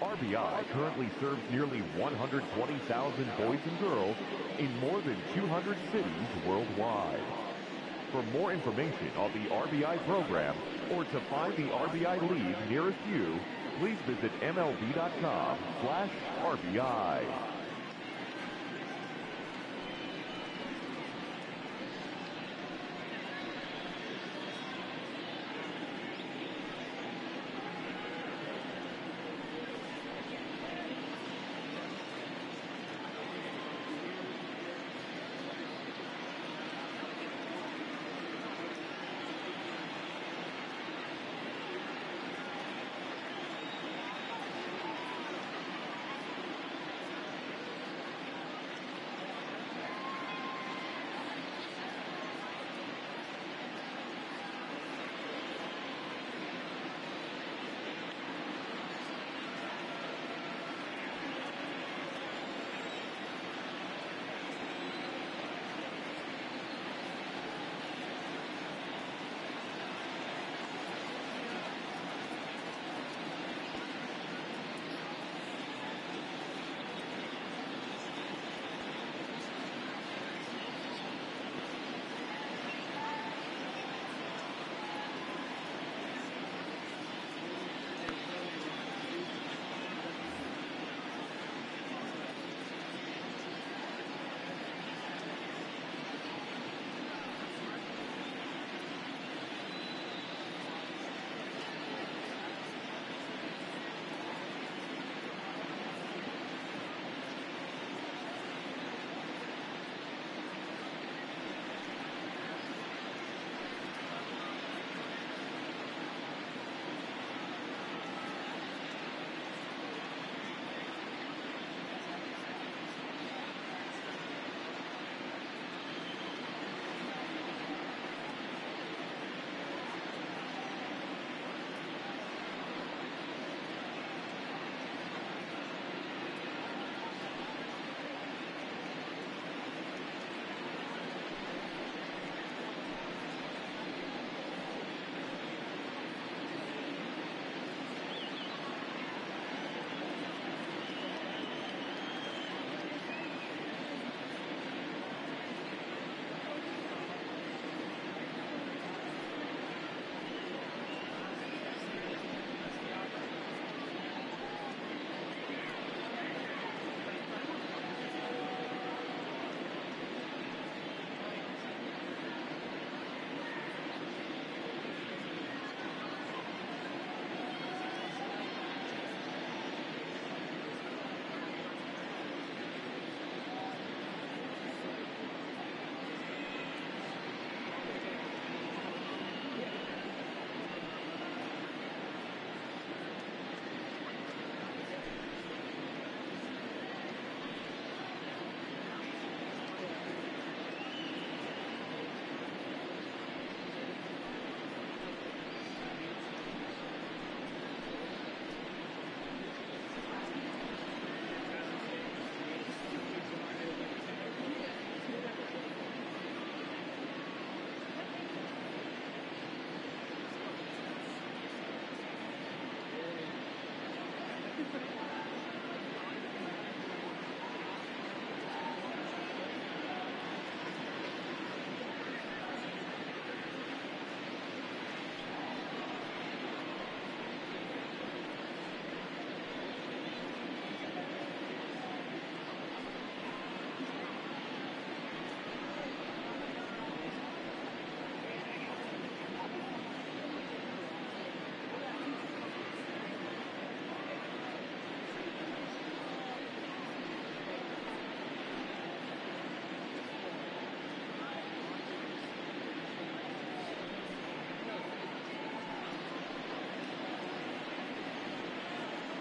RBI currently serves nearly 120,000 boys and girls in more than 200 cities worldwide. For more information on the RBI program or to find the RBI league nearest you, please visit MLB.com/RBI.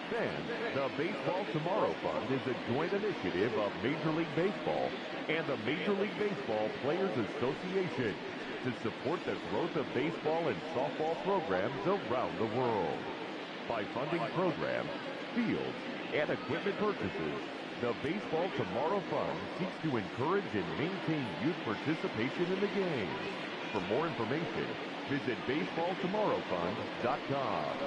Fans, the Baseball Tomorrow Fund is a joint initiative of Major League Baseball and the Major League Baseball Players Association to support the growth of baseball and softball programs around the world. By funding programs, fields, and equipment purchases, The Baseball Tomorrow Fund seeks to encourage and maintain youth participation in the game. For more information, visit baseballtomorrowfund.com.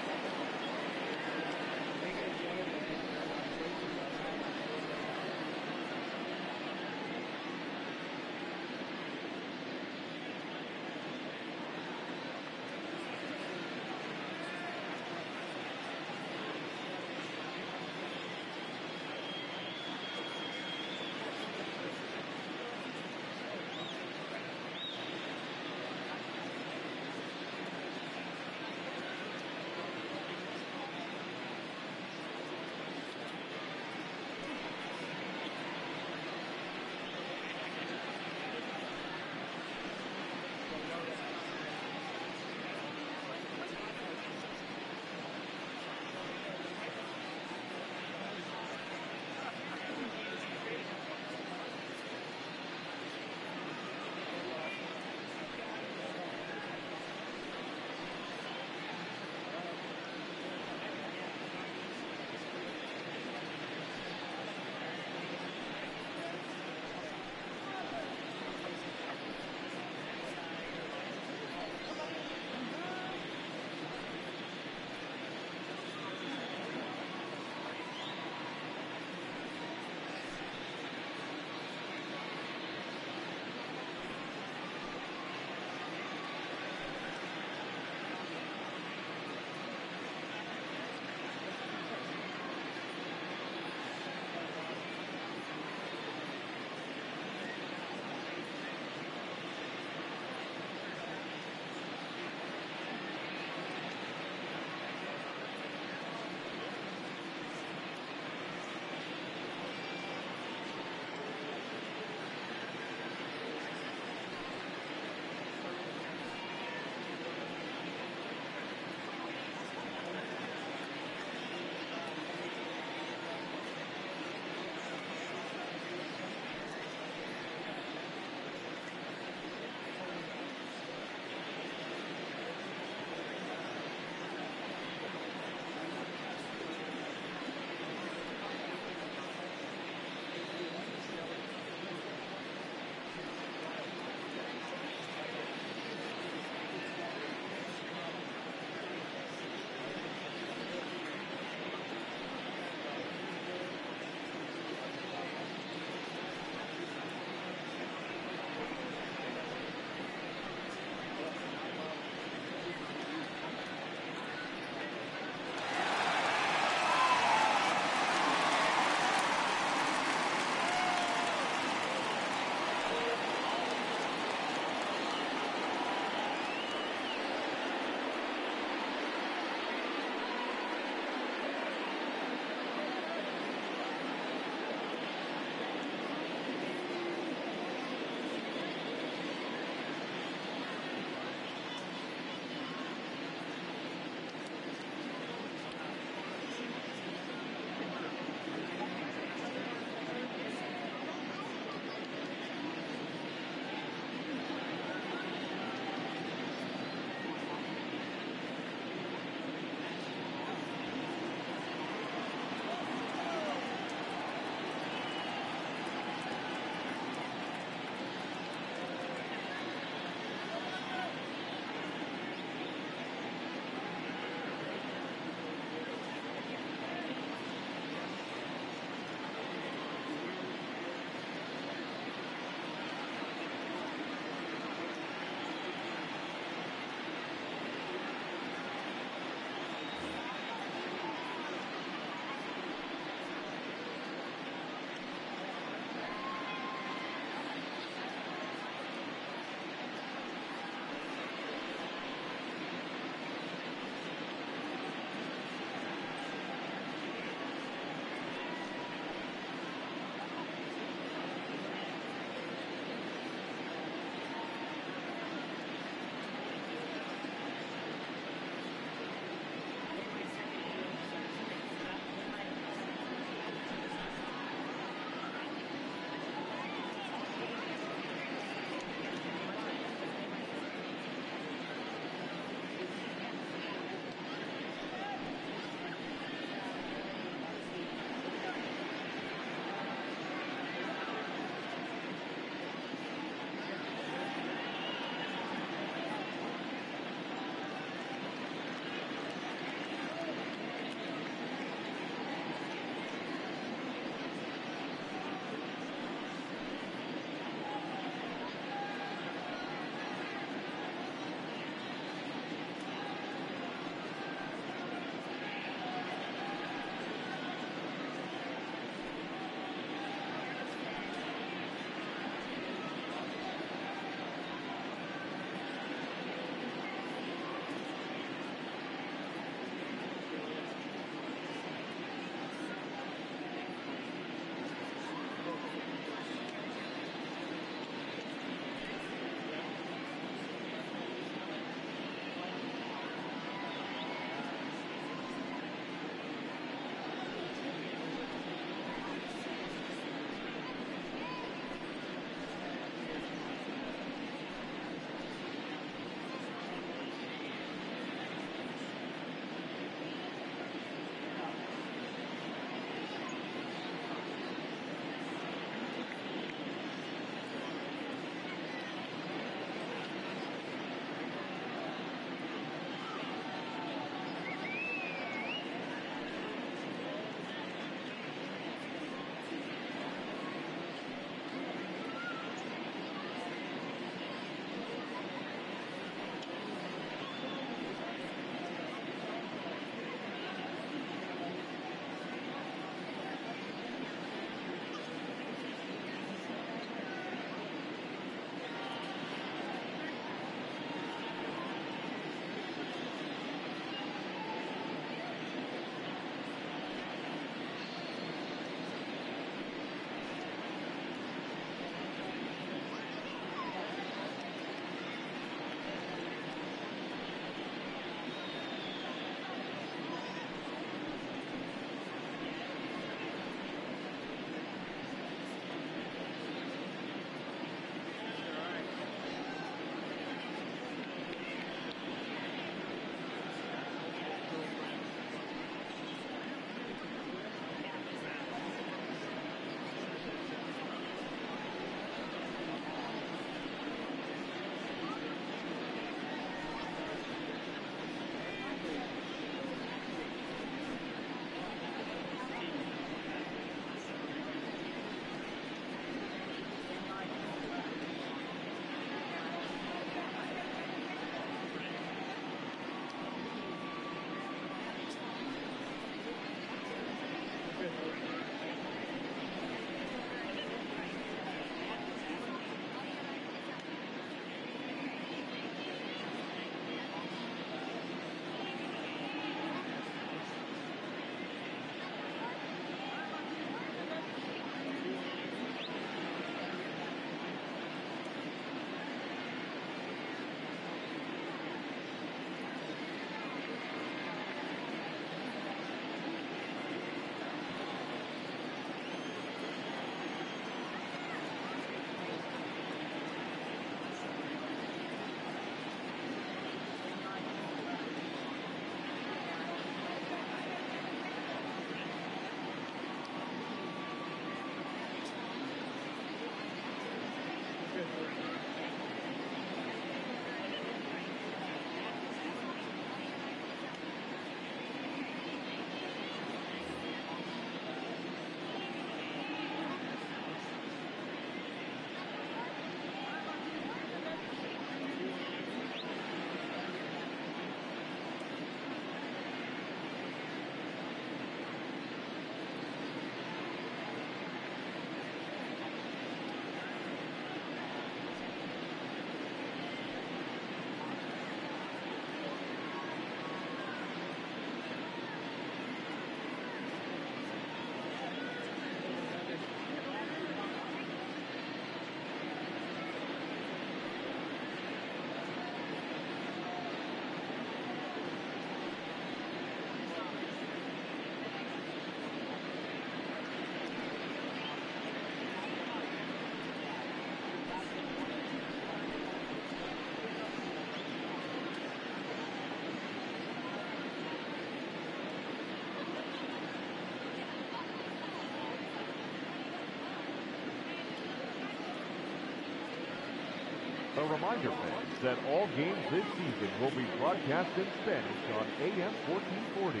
A reminder, fans, that all games this season will be broadcast in Spanish on AM 1440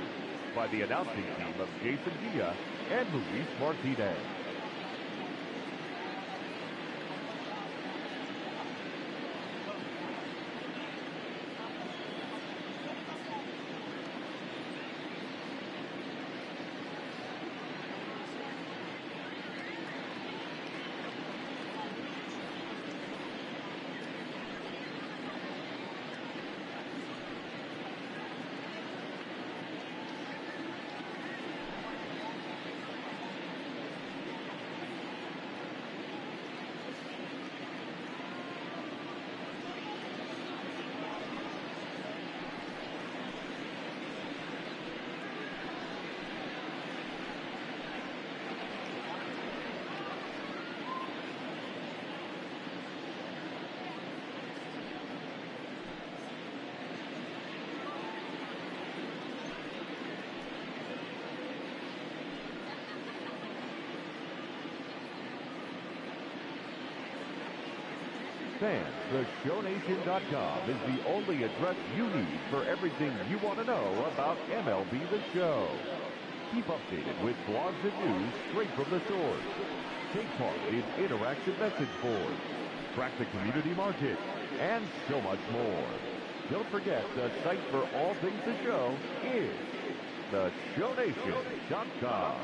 by the announcing team of Jason Villa and Luis Martinez. Fans, theshownation.com is the only address you need for everything you want to know about MLB The Show. Keep updated with blogs and news straight from the source. Take part in interactive message boards, track the community market, and so much more. Don't forget, the site for all things The Show is theshownation.com.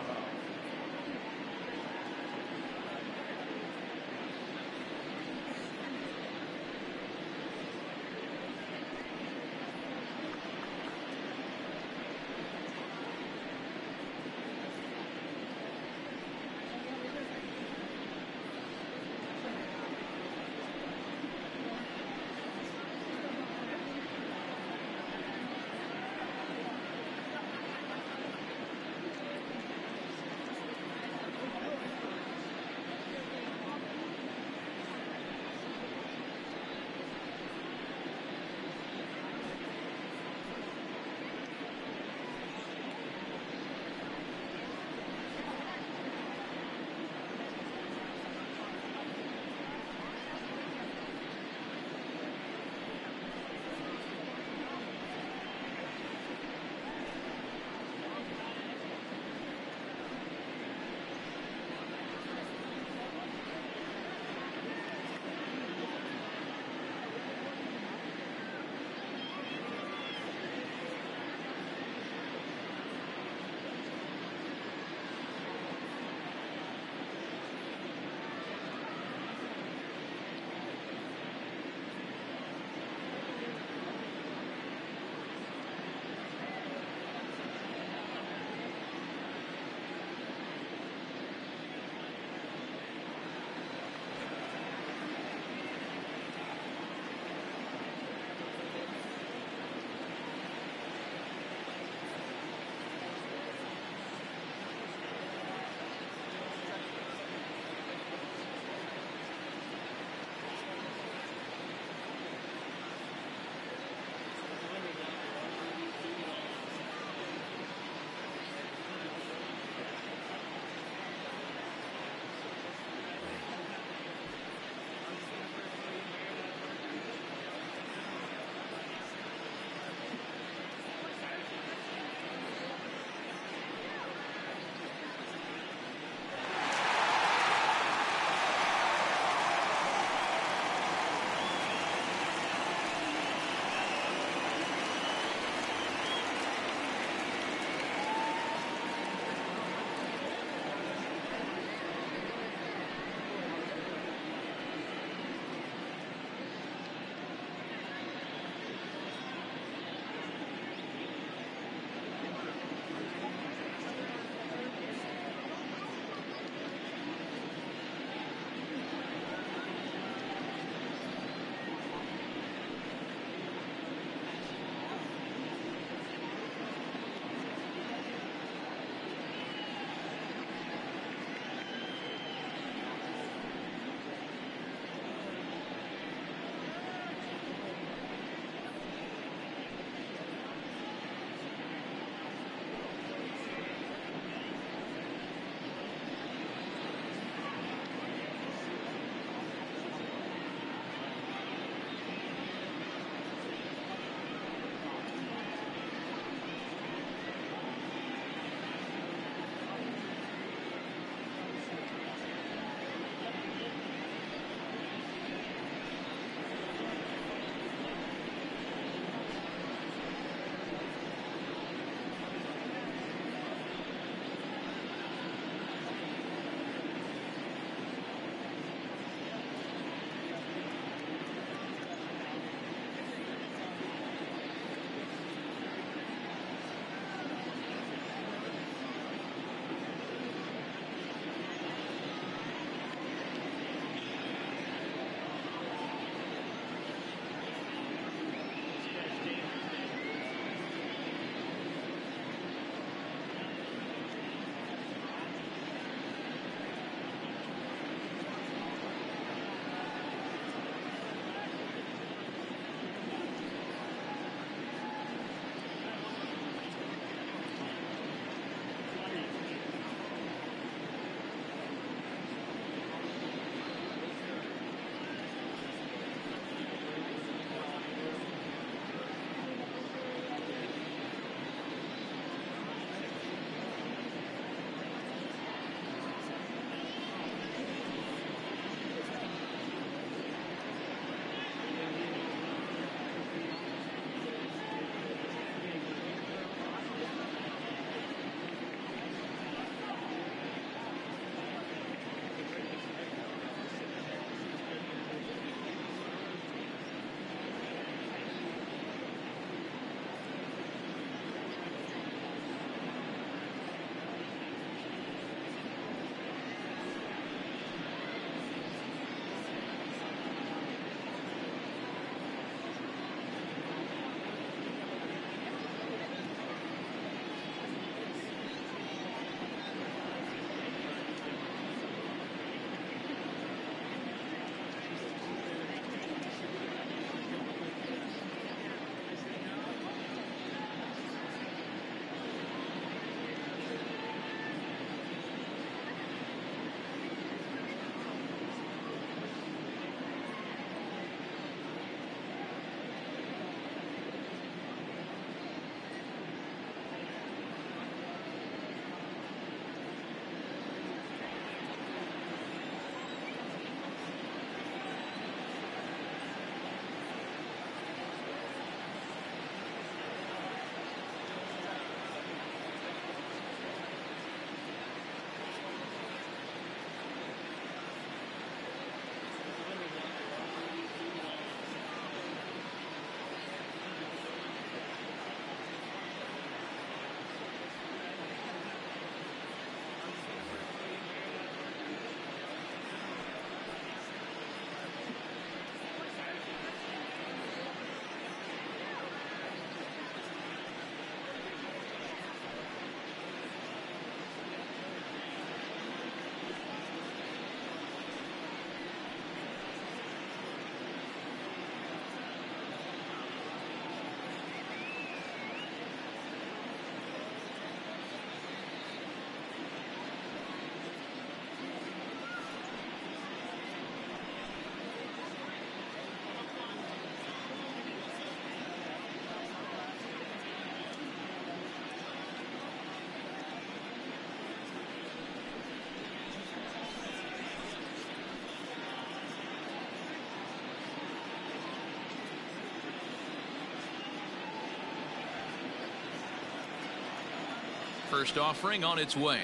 first offering on its way.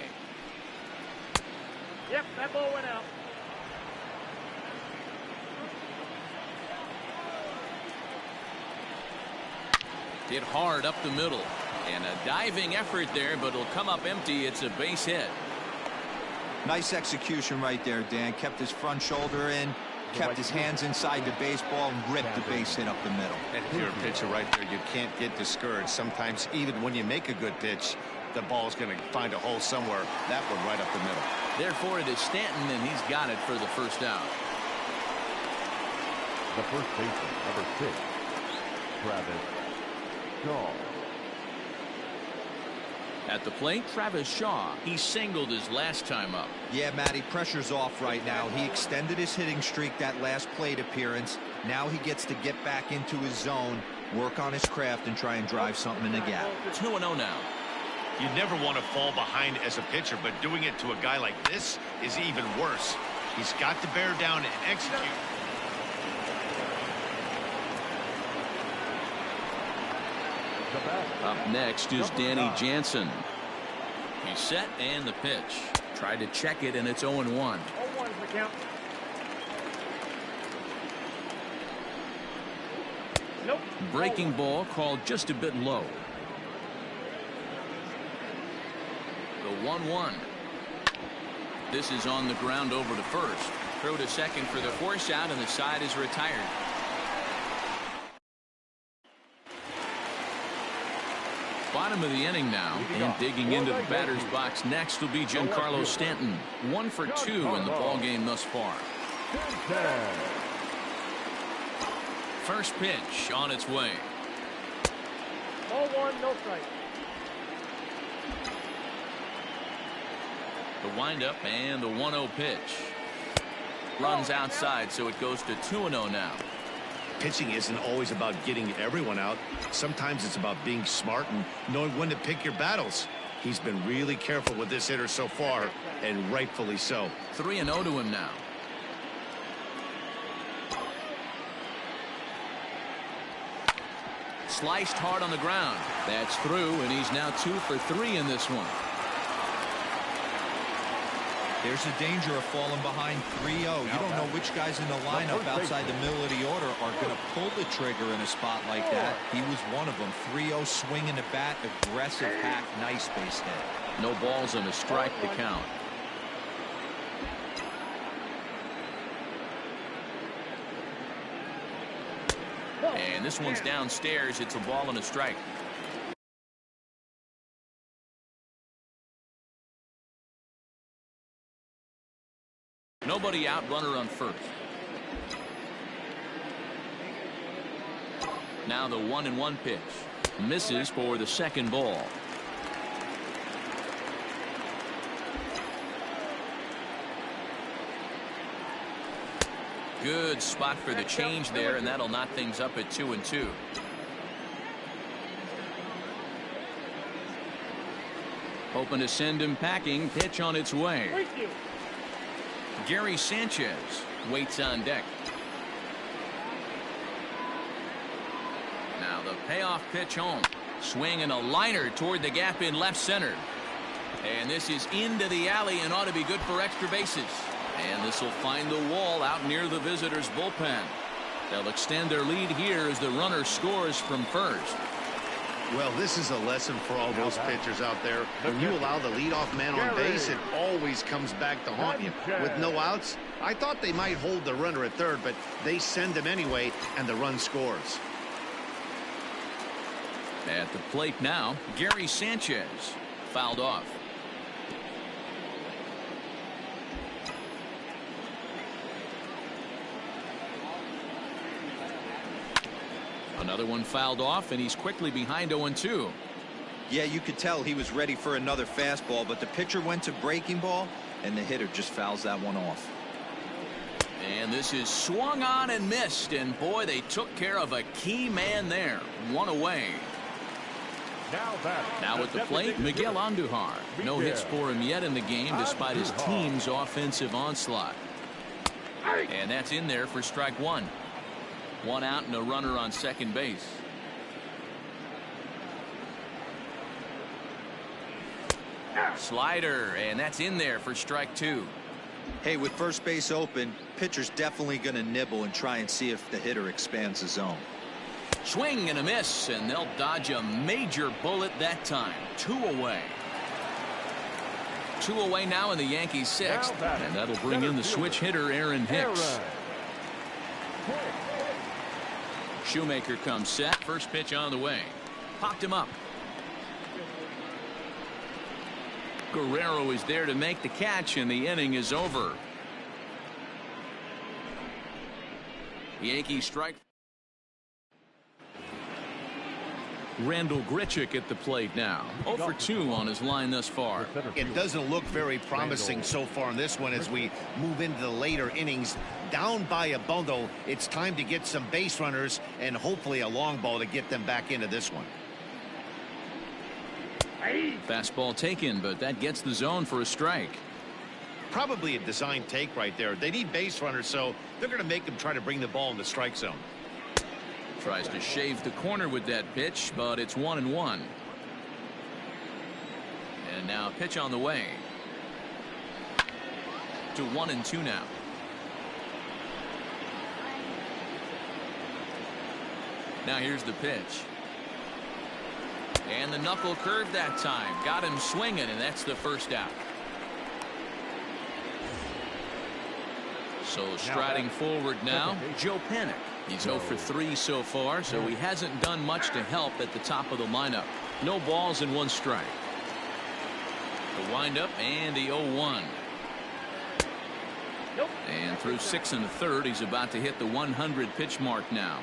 Yep, that ball went out. Hit hard up the middle. And a diving effort there, but it'll come up empty. It's a base hit. Nice execution right there, Dan. Kept his front shoulder in, kept his hands inside the baseball, and ripped the base hit up the middle. And if you're a pitcher right there, you can't get discouraged. Sometimes even when you make a good pitch, the ball's going to find a hole somewhere. That one right up the middle. Therefore, it is Stanton, and he's got it for the first out. The first baseman, number 6, Travis Shaw. At the plate, Travis Shaw. He singled his last time up. Yeah, Matty, pressure's off right now. He extended his hitting streak that last plate appearance. Now he gets to get back into his zone, work on his craft, and try and drive something in the gap. 2-0 now. You never want to fall behind as a pitcher, but doing it to a guy like this is even worse. He's got to bear down and execute. Up next is Danny Jansen. He's set and the pitch. Tried to check it, and it's 0-1. 0-1's the count. Nope. Breaking ball called just a bit low. The 1-1. This is on the ground over to first. Throw to second for the force out, and the side is retired. Bottom of the inning now, and digging into the batter's box next will be Giancarlo Stanton. 1 for 2 in the ball game thus far. First pitch on its way. 0-1, no strike. The windup and the 1-0 pitch. Runs outside, so it goes to 2-0 now. Pitching isn't always about getting everyone out. Sometimes it's about being smart and knowing when to pick your battles. He's been really careful with this hitter so far, and rightfully so. 3-0 to him now. Sliced hard on the ground. That's through, and he's now 2 for 3 in this one. There's the danger of falling behind 3-0. You don't know which guys in the lineup outside the middle of the order are going to pull the trigger in a spot like that. He was one of them. 3-0, swinging the bat, aggressive hack, nice base hit. No balls and a strike to count. And this one's downstairs. It's a ball and a strike. Nobody out, runner on first. Now the 1-1 pitch. Misses for the second ball. Good spot for the change there, and that'll knock things up at 2-2. Hoping to send him packing. Pitch on its way. Thank you. Gary Sanchez waits on deck. Now the payoff pitch home. Swing and a liner toward the gap in left center. And this is into the alley and ought to be good for extra bases. And this will find the wall out near the visitors' bullpen. They'll extend their lead here as the runner scores from first. Well, this is a lesson for all those pitchers out there. When you allow the leadoff man on base, it always comes back to haunt you. With no outs, I thought they might hold the runner at third, but they send him anyway, and the run scores. At the plate now, Gary Sanchez fouled off. Another one fouled off, and he's quickly behind 0-2. Yeah, you could tell he was ready for another fastball, but the pitcher went to breaking ball, and the hitter just fouls that one off. And this is swung on and missed, and boy, they took care of a key man there. One away. Now at the plate, Miguel Andujar. No hits for him yet in the game, despite his team's offensive onslaught. And that's in there for strike one. One out and a runner on second base. Slider, and that's in there for strike 2. Hey, with first base open, pitcher's definitely going to nibble and try and see if the hitter expands the zone. Swing and a miss, and they'll dodge a major bullet that time. 2 away. 2 away now in the Yankees' 6th, and that'll bring in the switch hitter Aaron Hicks. Shoemaker comes set. First pitch on the way. Popped him up. Guerrero is there to make the catch, and the inning is over. Yankees strike. Randall Grichuk at the plate now. 0 for 2 on his line thus far. It doesn't look very promising so far in this one as we move into the later innings. Down by a bundle, it's time to get some base runners and hopefully a long ball to get them back into this one. Fastball taken, but that gets the zone for a strike. Probably a design take right there. They need base runners, so they're going to make them try to bring the ball in the strike zone. Tries to shave the corner with that pitch, but it's 1-1. And now a pitch on the way. To 1-2 now. Now here's the pitch. And the knuckle curve that time. Got him swinging, and that's the first out. So striding forward now, Joe Panik. He's 0 for 3 so far, so he hasn't done much to help at the top of the lineup. No balls and 1 strike. The windup and the 0-1. And through 6 1/3, he's about to hit the 100 pitch mark now.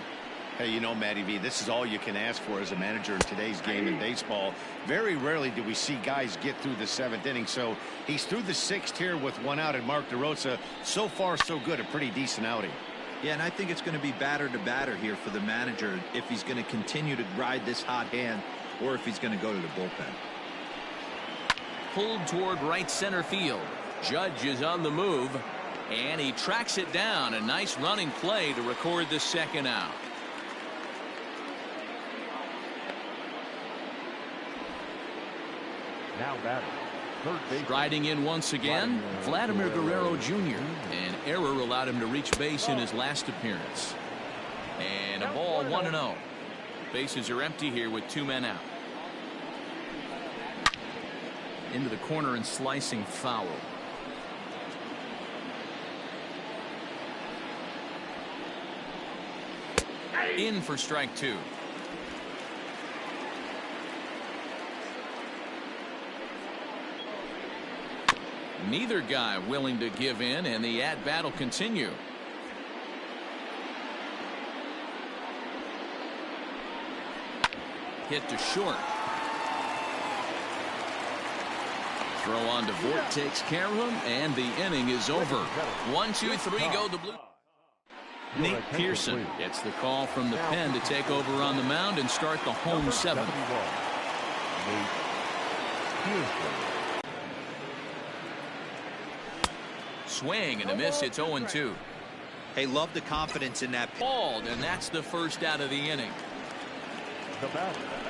Hey, you know, Matty V, this is all you can ask for as a manager in today's game in baseball. Very rarely do we see guys get through the 7th inning. So he's through the 6th here with 1 out, and Mark DeRosa, so far so good, a pretty decent outing. Yeah, and I think it's going to be batter to batter here for the manager if he's going to continue to ride this hot hand or if he's going to go to the bullpen. Pulled toward right center field. Judge is on the move, and he tracks it down. A nice running play to record the 2nd out. Now batting, third base. Riding in once again, Vladimir Guerrero Jr. An error allowed him to reach base in his last appearance. And a ball 1-0. Bases are empty here with 2 men out. Into the corner and slicing foul. In for strike 2. Neither guy willing to give in, and the at-bat will continue. Hit to short. Throw on to Vogt takes care of him, and the inning is over. 1, 2, 3 go the Blue. Nate Pearson gets the call from the pen to take over on the mound and start the home 7th. Nate Pearson. Swing and a miss. It's 0-2. Hey, love the confidence in that. Balled, and that's the first out of the inning.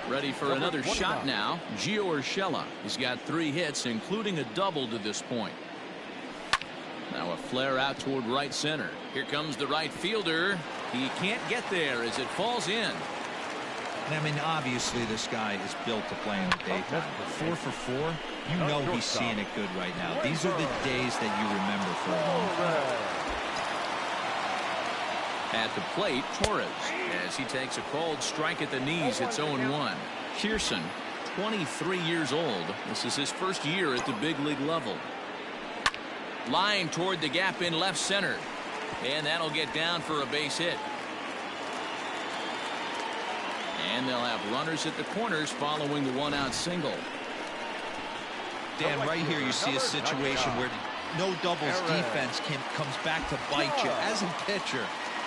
Ready for another shot now. Gio Urshela. He's got 3 hits, including a double to this point. Now a flare out toward right center. Here comes the right fielder. He can't get there as it falls in. And I mean, obviously this guy is built to play in the daytime. 4 for 4. You know he's seeing it good right now. These are the days that you remember for a long time. At the plate, Torres, as he takes a called strike at the knees. It's 0-1. Pearson, 23 years old. This is his first year at the big league level. Line toward the gap in left center. And that'll get down for a base hit. And they'll have runners at the corners following the 1-out single. Dan, right here you see a situation where no doubles defense comes back to bite you. As a pitcher,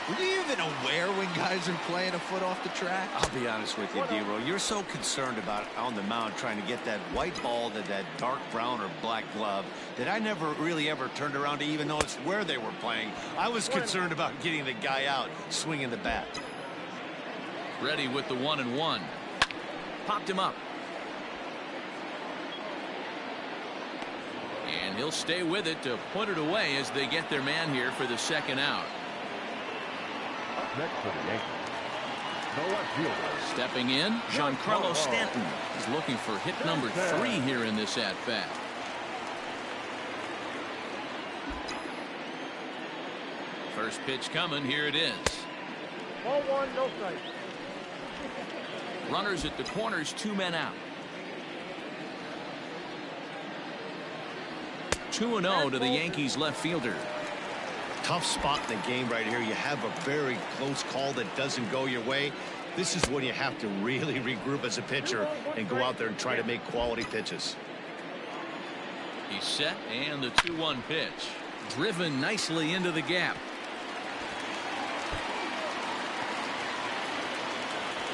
were you even aware when guys are playing a foot off the track? I'll be honest with you, D-Roll. You're so concerned about on the mound trying to get that white ball to that dark brown or black glove that I never really ever turned around to even notice where they were playing. I was concerned about getting the guy out swinging the bat. Ready with the 1-1. Popped him up. he'll stay with it to put it away as they get their man here for the second out. Up next for the Yankees, the left fielder. Stepping in, Giancarlo Stanton is looking for hit number 3 here in this at-bat. First pitch coming. Here it is. 0-1, no strike. Runners at the corners, 2 men out. 2-0 to the Yankees left fielder. Tough spot in the game right here. You have a very close call that doesn't go your way. This is when you have to really regroup as a pitcher and go out there and try to make quality pitches. He's set, and the 2-1 pitch. Driven nicely into the gap.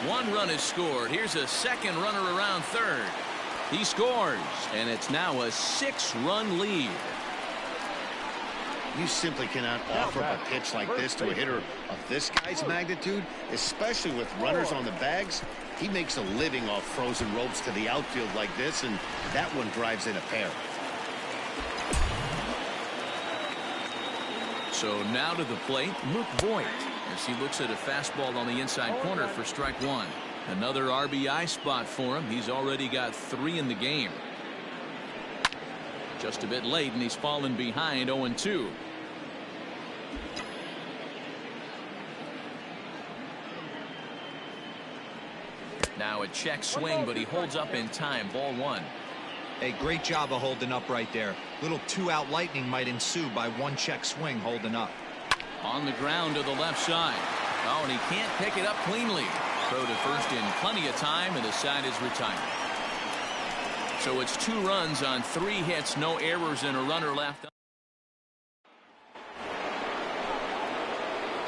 1 run is scored. Here's a second runner around third. He scores, and it's now a 6-run lead. You simply cannot offer up a pitch like this to a hitter of this guy's magnitude, especially with runners on the bags. He makes a living off frozen ropes to the outfield like this, and that one drives in a pair. So now to the plate, Luke Voigt, as he looks at a fastball on the inside corner for strike 1. Another RBI spot for him. He's already got 3 in the game. Just a bit late, and he's fallen behind 0-2. Now a check swing, but he holds up in time. Ball 1. A great job of holding up right there. Little 2-out lightning might ensue by 1 check swing holding up. On the ground to the left side. Oh, and he can't pick it up cleanly. Throw to first in plenty of time, and the side is retired. So it's 2 runs on 3 hits, no errors, and a runner left.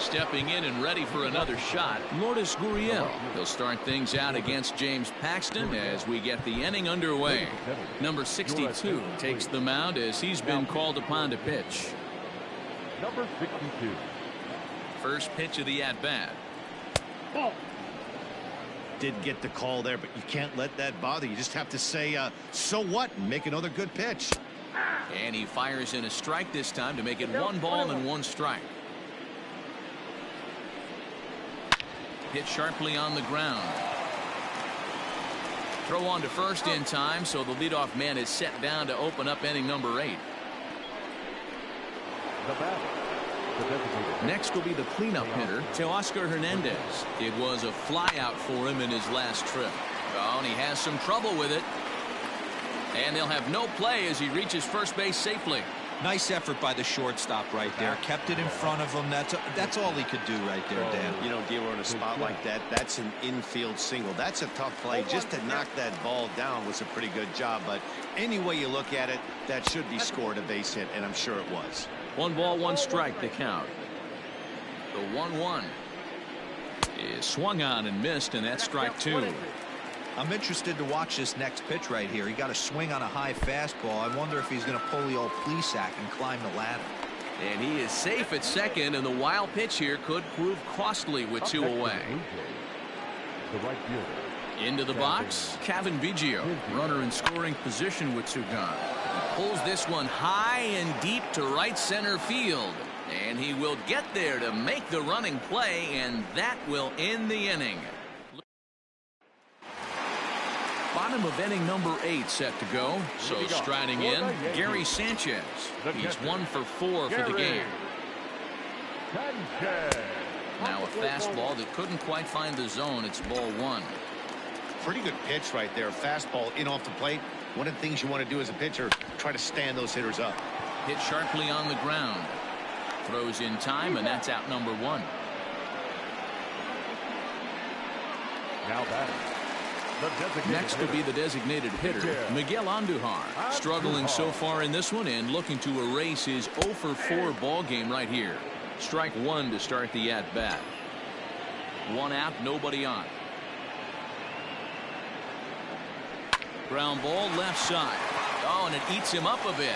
Stepping in and ready for another shot, Lourdes Gurriel. He'll start things out against James Paxton as we get the inning underway. Number 62 takes the mound as he's been called upon to pitch. Number 62. First pitch of the at-bat. Did get the call there, but you can't let that bother you. Just have to say, so what, and make another good pitch. And he fires in a strike this time to make it 1 ball and 1 strike. Hit sharply on the ground. Throw on to first in time, so the leadoff man is set down to open up inning number 8. The batter, the designated. Next will be the cleanup hitter, Teoscar Hernandez. It was a flyout for him in his last trip. Oh, and he has some trouble with it. And they'll have no play as he reaches first base safely. Nice effort by the shortstop right there. Kept it in front of him. That's all he could do right there, Dan. You know, Dealer, in a spot like that, that's an infield single. That's a tough play. Just to knock that ball down was a pretty good job. But any way you look at it, that should be scored a base hit, and I'm sure it was. 1 ball, 1 strike, the count. The 1-1 is swung on and missed, and that's strike 2. I'm interested to watch this next pitch right here. He got a swing on a high fastball. I wonder if he's going to pull the old Plesac and climb the ladder. And he is safe at second, and the wild pitch here could prove costly with 2 away. The right fielder. Into the box, Kevin Biggio, runner in scoring position with 2 gone. He pulls this one high and deep to right center field. And he will get there to make the running play, and that will end the inning. Bottom of inning number 8 set to go. So striding in, Gary Sanchez. He's 1 for 4 for the game. Now a fastball that couldn't quite find the zone. It's ball 1. Pretty good pitch right there. Fastball in off the plate. One of the things you want to do as a pitcher, try to stand those hitters up. Hit sharply on the ground. Throws in time, and that's out number 1. Now batting. Next will be the designated hitter, Miguel Andujar. Struggling so far in this one and looking to erase his 0 for 4 ball game right here. Strike 1 to start the at-bat. 1 out, nobody on. Ground ball left side. Oh, and it eats him up a bit.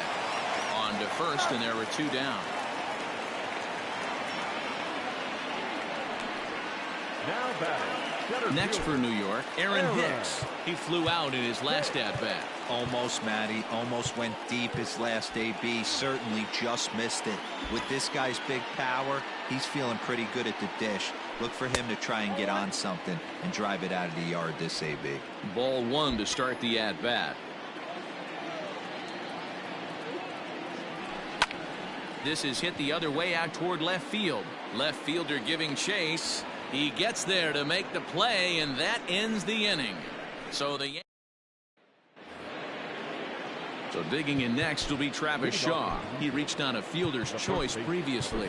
On to first, and there were 2 down. Now batting. Next for New York, Aaron Hicks. He flew out in his last at-bat. Almost, Matty. Almost went deep his last AB. Certainly just missed it. With this guy's big power, he's feeling pretty good at the dish. Look for him to try and get on something and drive it out of the yard this AB. Ball one to start the at-bat. This is hit the other way out toward left field. Left fielder giving chase. He gets there to make the play, and that ends the inning. So digging in next will be Travis Shaw. He reached on a fielder's choice previously.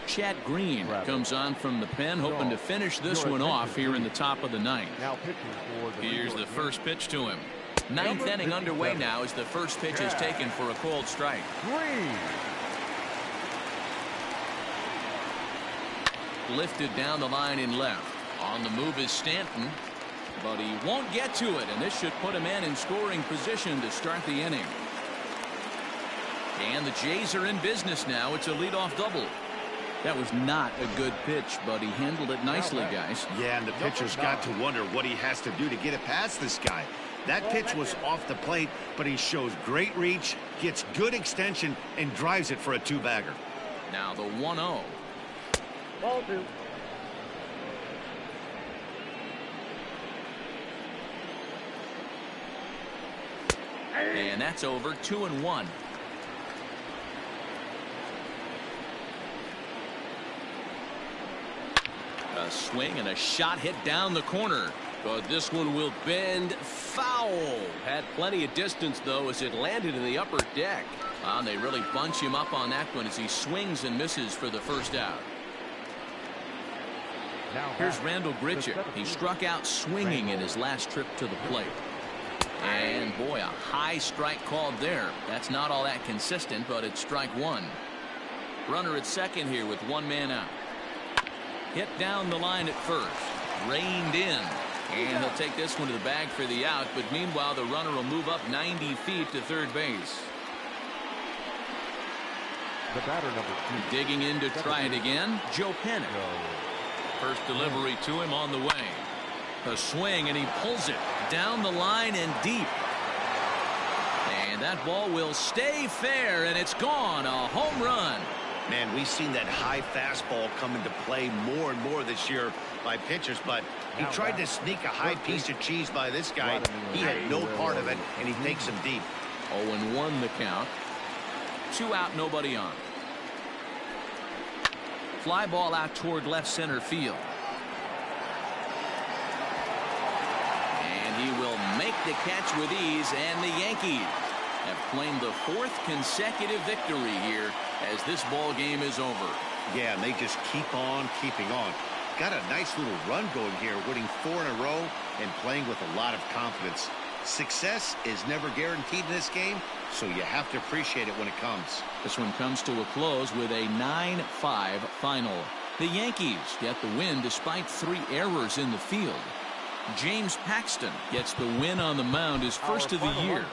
Chad Green comes on from the pen, hoping to finish this one off here in the top of the ninth. Here's the first pitch to him. Ninth inning underway now as the first pitch is taken for a cold strike. Lifted down the line in left. On the move is Stanton, but he won't get to it, and this should put a man in scoring position to start the inning. And the Jays are in business now. It's a leadoff double. That was not a good pitch, but he handled it nicely, guys. Yeah, and the pitcher's got to wonder what he has to do to get it past this guy. That pitch was off the plate, but he shows great reach, gets good extension, and drives it for a two-bagger. Now the 1-0. Ball two. And that's over. 2-1. A swing and a shot hit down the corner. But this one will bend foul. Had plenty of distance, though, as it landed in the upper deck. And they really bunch him up on that one as he swings and misses for the first out. Here's Randall Grichuk. He struck out swinging in his last trip to the plate. And boy, a high strike called there. That's not all that consistent, but it's strike one. Runner at second here with one man out. Hit down the line at first. Reined in. And he'll take this one to the bag for the out, but meanwhile the runner will move up 90 feet to third base. The batter number 2. Digging in to try it again, Joe Pennick. First delivery to him on the way. A swing, and he pulls it down the line and deep. And that ball will stay fair, and it's gone. A home run. Man, we've seen that high fastball come into play more and more this year by pitchers, but he tried to sneak a high piece of cheese by this guy. He had no part of it, and he takes him deep. 0-1 the count. 2 out, nobody on. Fly ball out toward left center field. And he will make the catch with ease, and the Yankees have claimed the 4th consecutive victory here as this ball game is over. Yeah, and they just keep on keeping on. Got a nice little run going here, winning 4 in a row and playing with a lot of confidence. Success is never guaranteed in this game, so you have to appreciate it when it comes. This one comes to a close with a 9-5 final. The Yankees get the win despite 3 errors in the field. James Paxton gets the win on the mound, his first of the year.